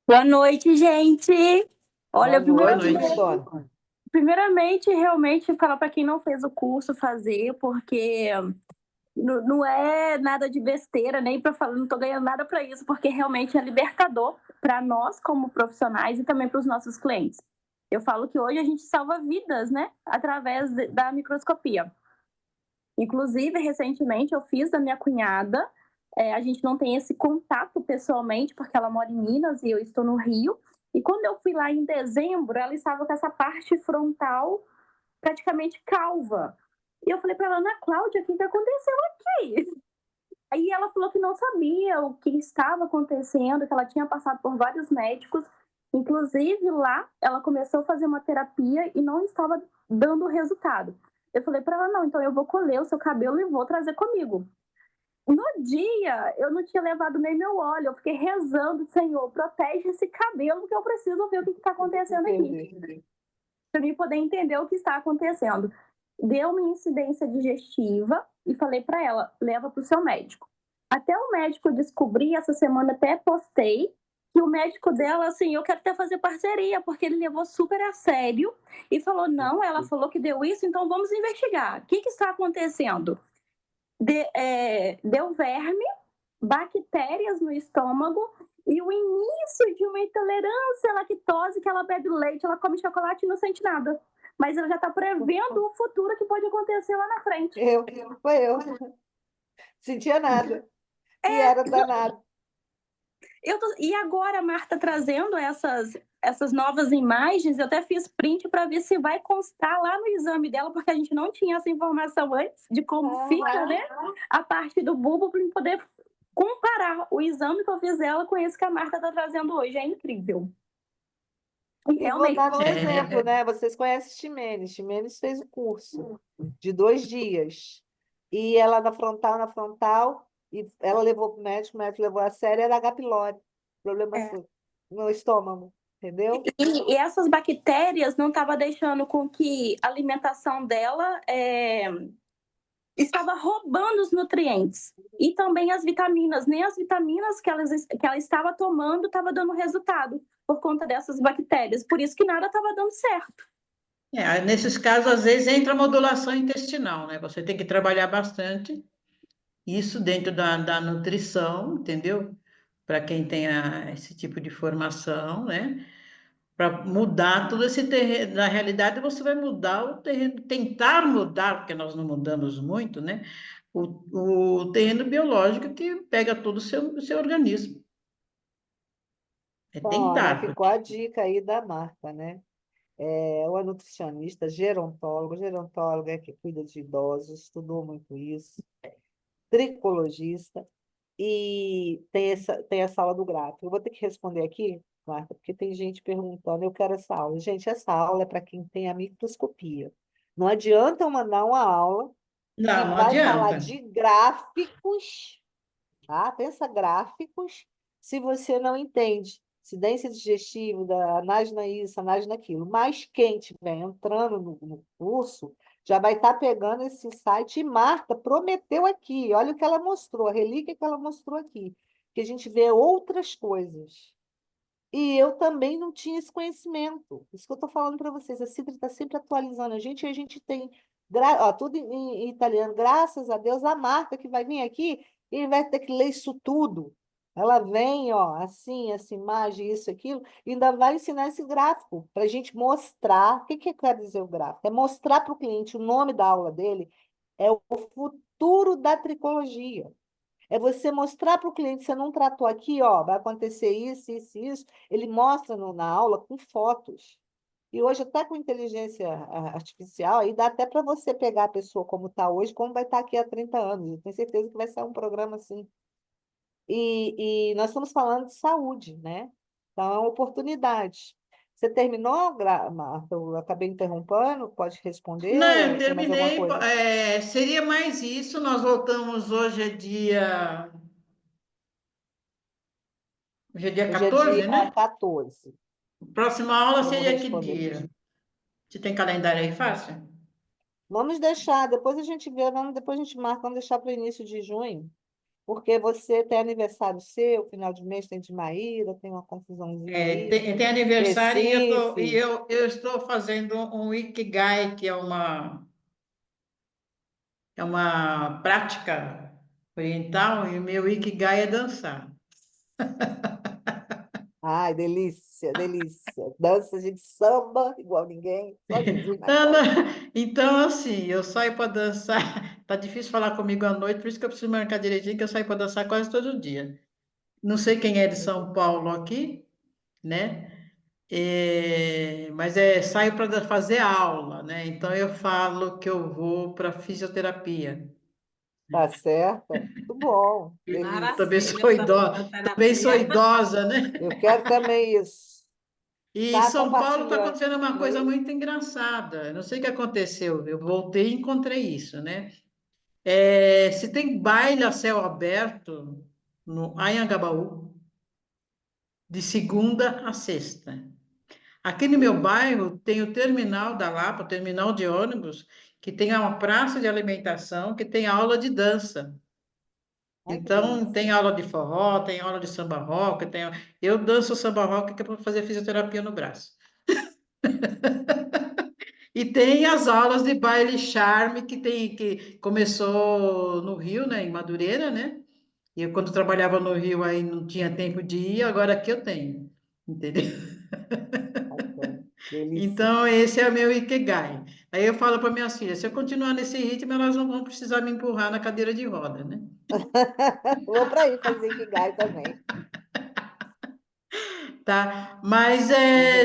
Boa noite, gente. Boa Olha, Boa noite, noite. bonitona. primeiramente, realmente, falar para quem não fez o curso fazer, porque Não é nada de besteira, nem para falar, não estou ganhando nada para isso, porque realmente é libertador para nós como profissionais e também para os nossos clientes. Eu falo que hoje a gente salva vidas, né, através da microscopia. Inclusive, recentemente eu fiz da minha cunhada, a gente não tem esse contato pessoalmente, porque ela mora em Minas e eu estou no Rio. E quando eu fui lá em dezembro, ela estava com essa parte frontal praticamente calva. E eu falei para ela, Ana Cláudia, o que aconteceu aqui? Aí ela falou que não sabia o que estava acontecendo, que ela tinha passado por vários médicos. Inclusive, lá, ela começou a fazer uma terapia e não estava dando resultado. Eu falei para ela, não, então eu vou colher o seu cabelo e vou trazer comigo. No dia, eu não tinha levado nem meu óleo, eu fiquei rezando, Senhor, protege esse cabelo, que eu preciso ver o que está acontecendo aqui. Para mim poder entender o que está acontecendo. Deu uma incidência digestiva e falei para ela, leva para o seu médico. Até o médico descobrir, essa semana até postei, que o médico dela, assim, eu quero até fazer parceria, porque ele levou super a sério e falou, não, ela falou que deu isso, então vamos investigar. O que está acontecendo? Deu verme, bactérias no estômago e o início de uma intolerância à lactose, que ela bebe leite, ela come chocolate e não sente nada. Mas ela já está prevendo o futuro que pode acontecer lá na frente. Foi eu. Sentia nada. E era danado. E agora a Marta trazendo essas novas imagens, eu até fiz print para ver se vai constar lá no exame dela, porque a gente não tinha essa informação antes de como fica, né? A parte do bulbo, para poder comparar o exame que eu fiz dela com esse que a Marta está trazendo hoje. É incrível. E vou dar um exemplo, né? Vocês conhecem Ximenes. Ximenes fez o curso de 2 dias. E ela na frontal, e ela levou para o médico levou a sério, era H. pylori. Problema no estômago, entendeu? E essas bactérias não estavam deixando com que a alimentação dela estava roubando os nutrientes. E também as vitaminas. Nem as vitaminas que ela estava tomando estava dando resultado por conta dessas bactérias. Por isso que nada estava dando certo. Nesses casos, às vezes, entra a modulação intestinal, né? Você tem que trabalhar bastante isso dentro da nutrição, entendeu? Para quem tem esse tipo de formação, né? Para mudar todo esse terreno. Na realidade, você vai mudar o terreno, tentar mudar, porque nós não mudamos muito, né? O terreno biológico que pega todo o seu organismo. É Bom, né? tentar. Ficou a dica aí da Marta, né? Uma nutricionista, gerontóloga que cuida de idosos, estudou muito isso, tricologista, e tem essa aula do gráfico. Eu vou ter que responder aqui, Marta, porque tem gente perguntando, eu quero essa aula. Gente, essa aula é para quem tem a microscopia. Não adianta eu mandar uma aula que Não vai falar adianta. de gráficos, tá? Pensa gráficos, se você não entende incidência digestiva, da anágena isso, anágena aquilo. Mas quem estiver entrando no curso já vai estar pegando esse site. E Marta prometeu aqui, olha o que ela mostrou, a relíquia que ela mostrou aqui, que a gente vê outras coisas. E eu também não tinha esse conhecimento. Isso que eu estou falando para vocês. A Cidra está sempre atualizando a gente, e a gente tem tudo em italiano. Graças a Deus, a Marta que vai vir aqui e vai ter que ler isso tudo. Ela vem, ó, assim, essa imagem, isso, aquilo, e ainda vai ensinar esse gráfico para a gente mostrar. O que que quer dizer o gráfico? É mostrar para o cliente o nome da aula dele, é o futuro da tricologia. É você mostrar para o cliente, você não tratou aqui, ó, vai acontecer isso, isso, isso. Ele mostra na aula com fotos. E hoje, até com inteligência artificial, aí dá até para você pegar a pessoa como está hoje, como vai estar aqui há 30 anos. Eu tenho certeza que vai ser um programa assim. E nós estamos falando de saúde, né? Então, é uma oportunidade. Você terminou, Marta? Eu acabei interrompendo, pode responder Não, eu ou tem mais alguma terminei. coisa? Seria mais isso. Nós voltamos hoje hoje é dia Hoje é dia 14, né? 14. Próxima aula Vamos seria que responder. dia? Você tem calendário aí fácil? Vamos deixar, depois a gente vê, depois a gente marca, vamos deixar para o início de junho, porque você tem aniversário seu, final de mês tem de Maíra, tem uma confusãozinha aí, Tem aniversário e Recife, eu estou fazendo um Ikigai, que é é uma prática oriental e o meu Ikigai é dançar. Ai, delícia, delícia. Dança de samba, igual ninguém, só Jesus na Não, não. causa. Então, assim, eu saio para dançar. Tá difícil falar comigo à noite, por isso que eu preciso marcar direitinho, que eu saio para dançar quase todo dia. Não sei quem é de São Paulo aqui, né? Mas saio para fazer aula, né? Então eu falo que eu vou para fisioterapia. Tá certo? Muito bom, Que delícia. maravilha essa Também sou fisioterapia. idosa, né? Eu quero também isso. E em Tá São Paulo está compartilhando acontecendo uma coisa aí? muito engraçada. Eu não sei o que aconteceu. Eu voltei e encontrei isso, né? Se tem baile a céu aberto no Anhangabaú, de segunda a sexta. Aqui no meu bairro tem o terminal da Lapa, o terminal de ônibus, que tem uma praça de alimentação, que tem aula de dança. Ai, que Então, tem delícia. aula de forró, tem aula de samba rock, eu danço samba rock que é para fazer fisioterapia no braço. E tem as aulas de baile charme que começou no Rio, né, em Madureira, né? E eu, quando trabalhava no Rio, aí não tinha tempo de ir, agora aqui eu tenho, entendeu? Ai, que delícia. Então, esse é o meu Ikigai. Aí eu falo para minhas filhas, se eu continuar nesse ritmo, elas não vão precisar me empurrar na cadeira de roda, né? Vou para aí fazer Ikigai também. Tá? Mas, Vou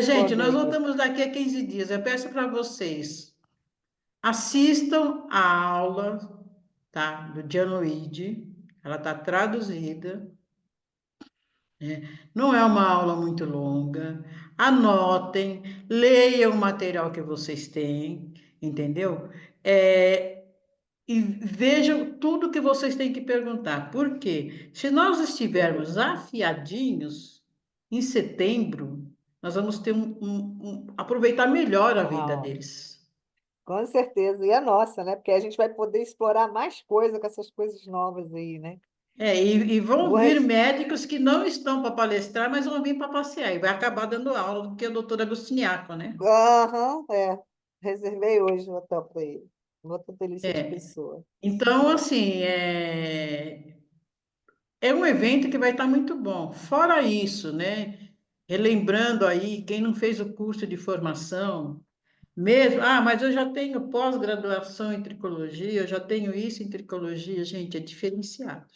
gente, responder nós aqui. voltamos daqui a 15 dias. Eu peço para vocês, assistam a aula, tá? Do Gianluigi. Ela está traduzida. Não é uma aula muito longa. Anotem, leiam o material que vocês têm, entendeu? E vejam tudo que vocês têm que perguntar. Por quê? Se nós estivermos afiadinhos, em setembro, nós vamos ter aproveitar melhor a vida Uau, deles. com certeza. E a nossa, né? Porque a gente vai poder explorar mais coisa com essas coisas novas aí, né? E vão Vou vir res... médicos que não estão para palestrar, mas vão vir para passear. E vai acabar dando aula, porque é o doutor Agostiniaco, né? Aham, é. Reservei hoje o hotel para ele. Outra delícia de pessoa. Então, assim, é um evento que vai estar muito bom. Fora isso, né? Relembrando aí, quem não fez o curso de formação, mesmo, mas eu já tenho pós-graduação em tricologia, eu já tenho isso em tricologia, gente, é diferenciado.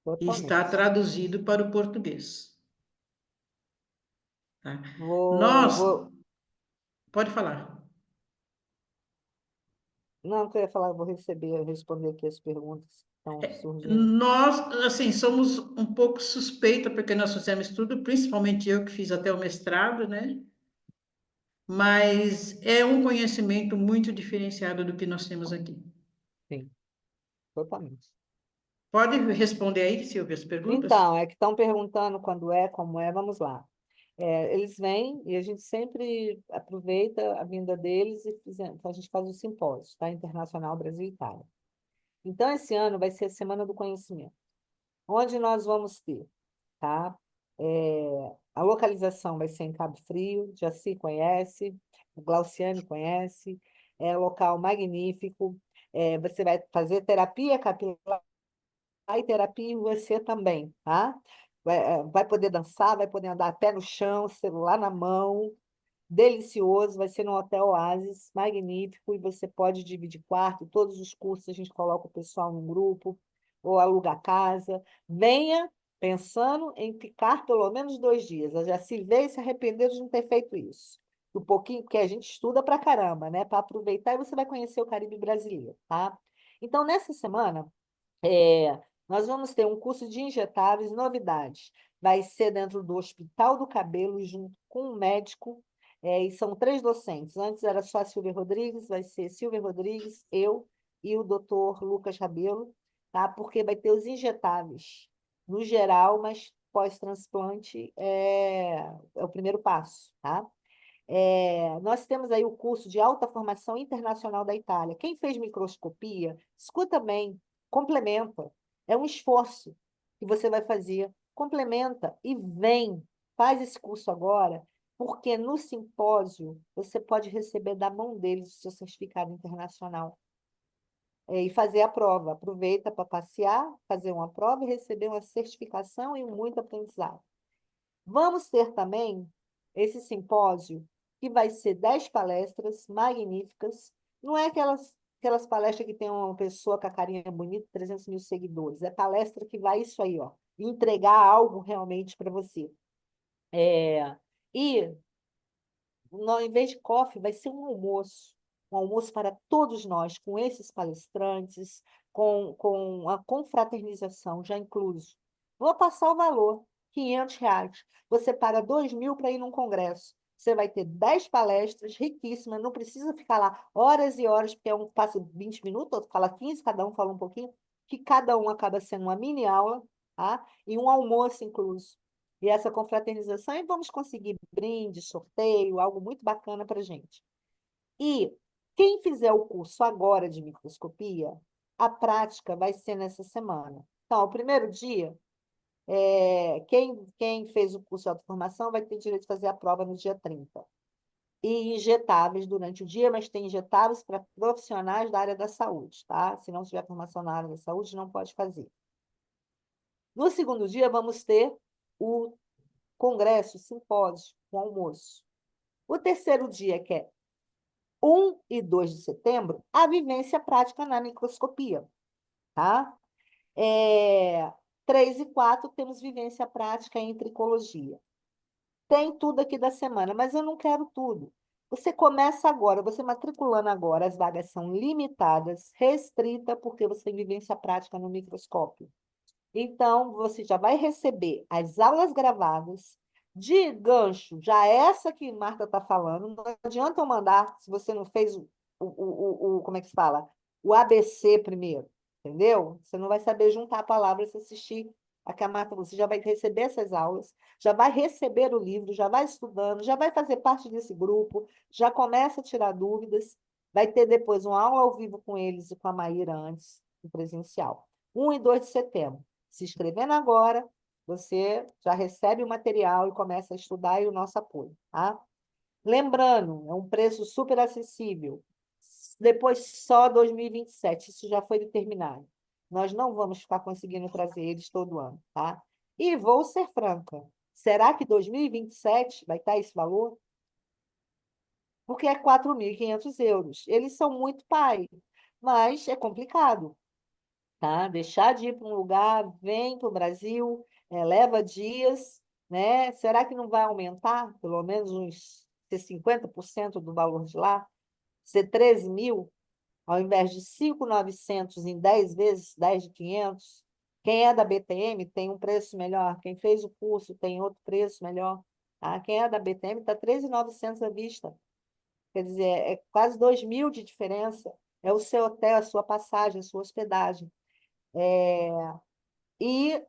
E está Totalmente. traduzido para o português, tá? Vou, Nós, vou... pode falar. Não, eu ia falar, vou responder aqui as perguntas que estão surgindo. Nós, assim, somos um pouco suspeita, porque nós fizemos tudo, principalmente eu que fiz até o mestrado, né? Mas é um conhecimento muito diferenciado do que nós temos aqui. Sim, totalmente. Pode responder aí, Silvia, as perguntas? Então, é que estão perguntando quando é, como é, vamos lá. Eles vêm e a gente sempre aproveita a vinda deles e a gente faz o simpósio, tá? Internacional Brasil e Itália. Então, esse ano vai ser a Semana do Conhecimento, onde nós vamos ter, tá? A localização vai ser em Cabo Frio, Jaci conhece, o Glauciane conhece, é um local magnífico. Você vai fazer terapia capilar e terapia em você também, tá? Vai poder dançar, vai poder andar pé no chão, celular na mão, delicioso, vai ser no Hotel Oasis, magnífico, e você pode dividir quarto, todos os cursos a gente coloca o pessoal num grupo, ou aluga a casa. Venha pensando em ficar pelo menos 2 dias. Eu já se vê e se arrependeu de não ter feito isso. Um pouquinho, porque a gente estuda pra caramba, né? Para aproveitar e você vai conhecer o Caribe brasileiro, tá? Então, nessa semana, nós vamos ter um curso de injetáveis, novidades. Vai ser dentro do Hospital do Cabelo, junto com um médico, e são 3 docentes. Antes era só a Silvia Rodrigues, vai ser Silvia Rodrigues, eu e o doutor Lucas Rabelo, tá? Porque vai ter os injetáveis no geral, mas pós-transplante é o primeiro passo, tá? Nós temos aí o curso de alta formação internacional da Itália. Quem fez microscopia, escuta bem, complementa. É um esforço que você vai fazer, complementa e vem, faz esse curso agora, porque no simpósio você pode receber da mão deles o seu certificado internacional. e fazer a prova. Aproveita para passear, fazer uma prova e receber uma certificação e muito aprendizado. Vamos ter também esse simpósio, que vai ser 10 palestras magníficas. Não é aquelas palestras que tem uma pessoa com a carinha bonita, 300 mil seguidores. É palestra que vai isso aí, ó, entregar algo realmente para você. E, em vez de coffee, vai ser um almoço para todos nós, com esses palestrantes, com a confraternização já incluso. Vou passar o valor, R$ 500. Você paga 2.000 para ir num congresso. Você vai ter 10 palestras riquíssimas, não precisa ficar lá horas e horas, porque um passa 20 minutos, outro fala 15, cada um fala um pouquinho, que cada um acaba sendo uma mini aula, tá? E um almoço incluso. E essa confraternização, e vamos conseguir brinde, sorteio, algo muito bacana para a gente. E quem fizer o curso agora de microscopia, a prática vai ser nessa semana. Então, o primeiro dia, quem fez o curso de autoformação vai ter direito de fazer a prova no dia 30. E injetáveis durante o dia, mas tem injetáveis para profissionais da área da saúde, tá? Se não tiver formação na área da saúde, não pode fazer. No segundo dia, vamos ter o congresso, simpósio, o almoço. O terceiro dia, que é 1 e 2 de setembro, a vivência prática na microscopia, tá? 3 e 4 temos vivência prática em tricologia. Tem tudo aqui da semana, mas eu não quero tudo. Você começa agora, você matriculando agora, as vagas são limitadas, restrita, porque você tem vivência prática no microscópio. Então, você já vai receber as aulas gravadas de gancho, já essa que Marta está falando. Não adianta eu mandar, se você não fez como é que se fala? O ABC primeiro, entendeu? Você não vai saber juntar palavras se assistir a que a Marta, você já vai receber essas aulas, já vai receber o livro, já vai estudando, já vai fazer parte desse grupo, já começa a tirar dúvidas, vai ter depois uma aula ao vivo com eles e com a Maíra antes, no presencial. 1 e 2 de setembro. Se inscrevendo agora, você já recebe o material e começa a estudar e o nosso apoio, tá? Lembrando, é um preço super acessível. Depois só 2027, isso já foi determinado. Nós não vamos ficar conseguindo trazer eles todo ano, tá? E vou ser franca, será que 2027 vai estar esse valor? Porque é 4.500 euros. Eles são muito pai, mas é complicado. Tá? Deixar de ir para um lugar, vem para o Brasil, leva dias, né? Será que não vai aumentar, pelo menos ser 50% do valor de lá? Ser 13.000, ao invés de 5.900 em 10 vezes, 10 de 500? Quem é da BTM tem um preço melhor, quem fez o curso tem outro preço melhor. Tá? Quem é da BTM está 13.900 à vista. Quer dizer, é quase 2.000 de diferença. É o seu hotel, a sua passagem, a sua hospedagem. E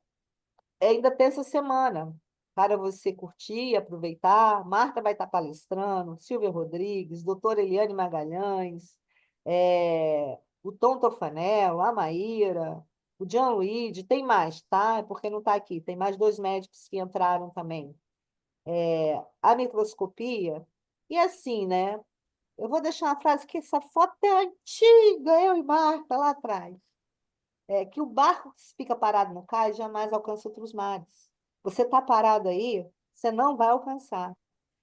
ainda tem essa semana para você curtir e aproveitar. Marta vai estar palestrando, Silvia Rodrigues, doutora Eliane Magalhães, o Tom Torfanello, a Maíra, o Gianluigi, tem mais, tá? É porque não está aqui. Tem mais 2 médicos que entraram também. A microscopia. E assim, né? Eu vou deixar uma frase que essa foto é antiga, eu e Marta lá atrás. Que o barco que fica parado no cais jamais alcança outros mares. Você está parado aí, você não vai alcançar.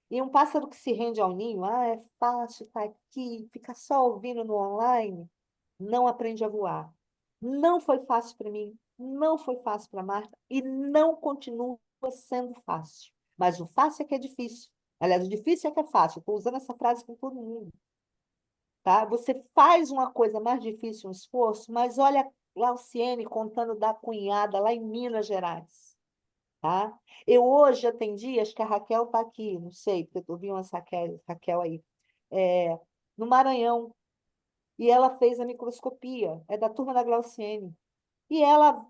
E um pássaro que se rende ao ninho, é fácil, está aqui, fica só ouvindo no online, não aprende a voar. Não foi fácil para mim, não foi fácil para Marta e não continua sendo fácil. Mas o fácil é que é difícil. Aliás, o difícil é que é fácil. Estou usando essa frase com todo mundo. Tá? Você faz uma coisa mais difícil, um esforço, mas olha Lauciene contando da cunhada lá em Minas Gerais. Tá? Eu hoje atendi, acho que a Raquel está aqui, não sei, porque eu vi uma Raquel aí, no Maranhão, e ela fez a microscopia, é da turma da Glauciene. E ela,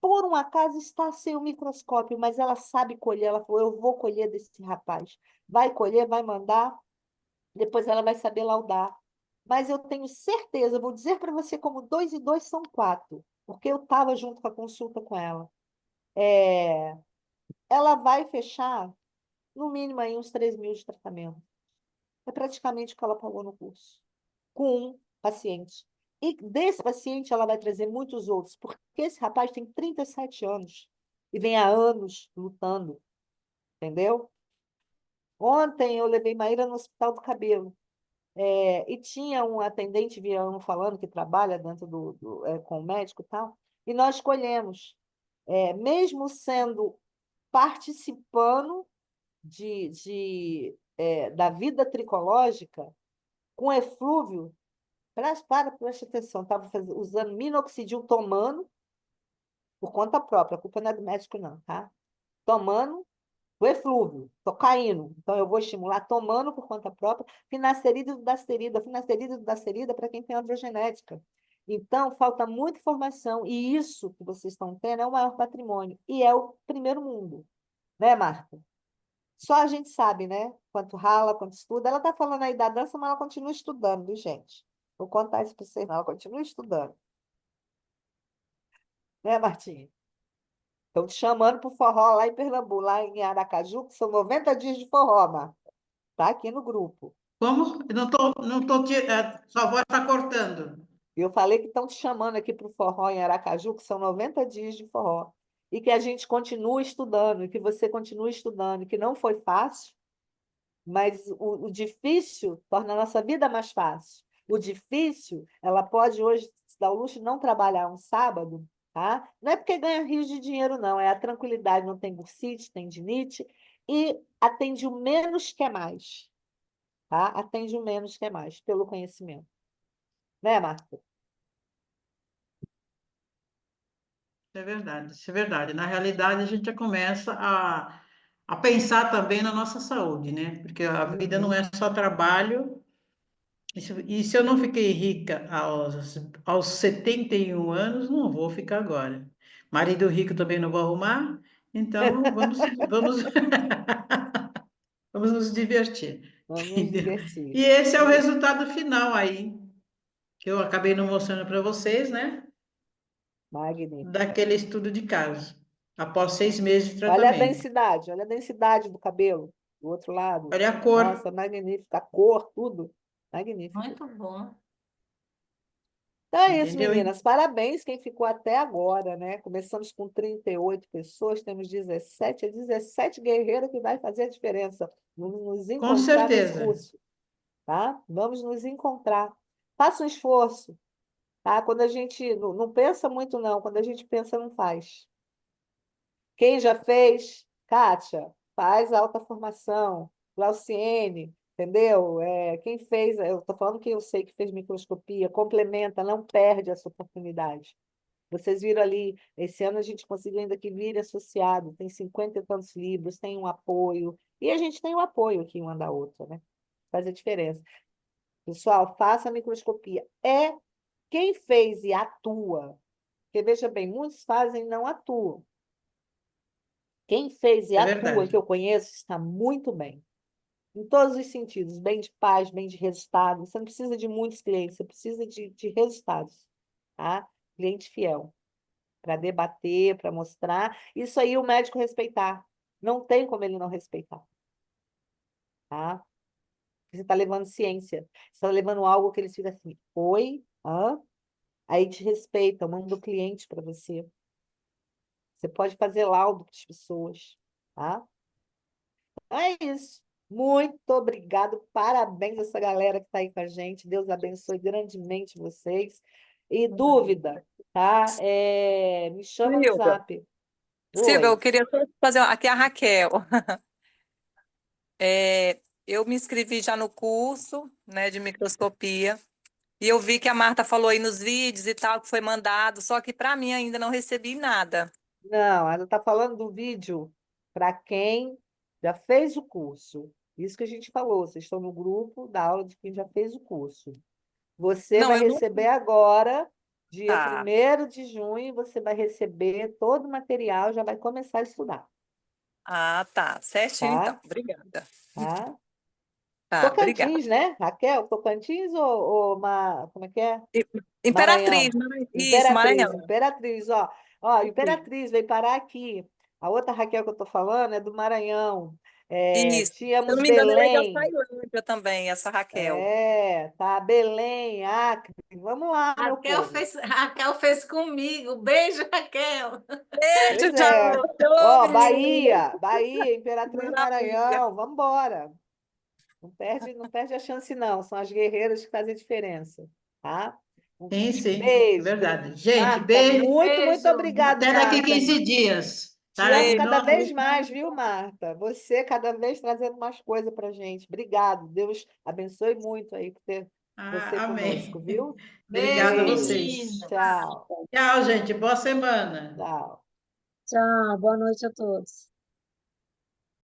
por um acaso, está sem o microscópio, mas ela sabe colher. Ela falou: eu vou colher desse rapaz. Vai colher, vai mandar, depois ela vai saber laudar. Mas eu tenho certeza, vou dizer para você como 2 e 2 são 4, porque eu estava junto com a consulta com ela. Ela vai fechar, no mínimo, aí uns 3.000 de tratamento. É praticamente o que ela pagou no curso, com um paciente. E desse paciente ela vai trazer muitos outros, porque esse rapaz tem 37 anos e vem há anos lutando, entendeu? Ontem eu levei Maíra no Hospital do Cabelo. E tinha um atendente Viano falando que trabalha dentro com o médico e tal, e nós escolhemos, mesmo sendo participando da vida tricológica, com eflúvio, preste atenção, estava usando minoxidil, tomando por conta própria, a culpa não é do médico não, tá? Tomando o eflúvio, tô caindo. Então, eu vou estimular tomando por conta própria finasterida e dudasterida. Finasterida e dudasterida para quem tem androgenética. Então, falta muita informação. E isso que vocês estão tendo é o maior patrimônio. E é o primeiro mundo. Né, Marta? Só a gente sabe, né? Quanto rala, quanto estuda. Ela está falando aí da dança, mas ela continua estudando, viu, gente? Vou contar isso para vocês, não. Ela continua estudando. Né, Martinha? Estão te chamando para o forró lá em Pernambuco, lá em Aracaju, que são 90 dias de forró, Marta. Tá aqui no grupo. Como? Eu sua voz está cortando. Eu falei que estão te chamando aqui para o forró em Aracaju, que são 90 dias de forró. E que a gente continue estudando, e que você continue estudando, e que não foi fácil, mas o difícil torna a nossa vida mais fácil. O difícil, ela pode hoje se dar o luxo de não trabalhar um sábado, tá? Não é porque ganha rios de dinheiro, não, é a tranquilidade, não tem bursite, tendinite, e atende o menos que é mais, tá? Atende o menos que é mais, pelo conhecimento. Né, Marta? É verdade, isso é verdade. Na realidade, a gente já começa a pensar também na nossa saúde, né? Porque a vida não Uhum. é só trabalho. E se eu não fiquei rica aos 71 anos, não vou ficar agora. Marido rico também não vou arrumar, então vamos nos divertir. Vamos nos Entendeu? divertir. E esse é o resultado final aí, que eu acabei não mostrando para vocês, né? Magnífica. Daquele estudo de caso, após 6 meses de tratamento. Olha a densidade do cabelo do outro lado. Olha a cor. Nossa, magnífica. A cor, tudo. Magnífico. Muito bom. Então é isso, Entendeu? meninas. Parabéns quem ficou até agora, né? Começamos com 38 pessoas, temos 17. É 17 guerreiras que vai fazer a diferença. Vamos nos Com encontrar nesse certeza. curso, tá? Vamos nos encontrar. Faça um esforço, tá? Quando a gente não pensa muito, não. Quando a gente pensa, não faz. Quem já fez, Kátia, faz alta formação. Glauciene, entendeu? Quem fez, eu estou falando que eu sei que fez microscopia, complementa, não perde essa oportunidade. Vocês viram ali, esse ano a gente conseguiu ainda que vire associado, tem 50 e tantos livros, tem um apoio, e a gente tem um apoio aqui uma da outra, né? Faz a diferença. Pessoal, faça a microscopia. É quem fez e atua. Porque, veja bem, muitos fazem e não atuam. Quem fez e É atua, verdade. que eu conheço, está muito bem. Em todos os sentidos, bem de paz, bem de resultado. Você não precisa de muitos clientes, você precisa de resultados, tá? Cliente fiel, para debater, para mostrar. Isso aí o médico respeitar. Não tem como ele não respeitar, tá? Você está levando ciência, você está levando algo que eles ficam assim, oi, hã? Aí te respeitam, manda o cliente para você. Você pode fazer laudo para as pessoas, tá? É isso. Muito obrigado. Parabéns a essa galera que está aí com a gente. Deus abençoe grandemente vocês. E dúvida, tá? Me chama no Silvia, Zap. Silvia, eu Oi. queria só fazer aqui a Raquel. Eu me inscrevi já no curso, né, de microscopia e eu vi que a Marta falou aí nos vídeos e tal que foi mandado, só que para mim ainda não recebi nada. Não, ela está falando do vídeo para quem já fez o curso. Isso que a gente falou. Vocês estão no grupo da aula de quem já fez o curso. Você Não, vai eu não. receber agora, dia Tá, 1º de junho, você vai receber todo o material, já vai começar a estudar, tá, certinho então. tá? Obrigada. Tá? Tá, obrigada. Tocantins, né? Raquel, Tocantins como é que é? E- Imperatriz, Maranhão. né? Isso, Imperatriz, Maranhão. Imperatriz, ó. Ó, Sim. Imperatriz veio parar aqui. A outra Raquel que eu tô falando é do Maranhão. Isso. Se eu Tínhamos não me engano, ela é de Belém. Açailândia também, essa Raquel. Tá, Belém, Acre. Vamos lá, meu Raquel povo. fez comigo. Beijo, Raquel. Beijo, Pois é. tchau. Ó, Ô, menina. Bahia, Imperatriz Maravilha. Maranhão, vamos embora. Não perde a chance, não. São as guerreiras que fazem a diferença, tá? Sim, sim, é Beijo. verdade. Gente, Marta, beijo. muito Beijo. obrigado, Até daqui Marta. 15 dias. Te Tá? amo Em cada nome vez mais, viu, Marta? Você cada vez trazendo mais coisa pra gente. Obrigado. Deus abençoe muito aí por ter você conosco, amém. viu? Obrigada a Beijo, Beijo. vocês. menina. Tchau. Tchau, gente. Boa semana. Tchau. Tchau, boa noite a todos.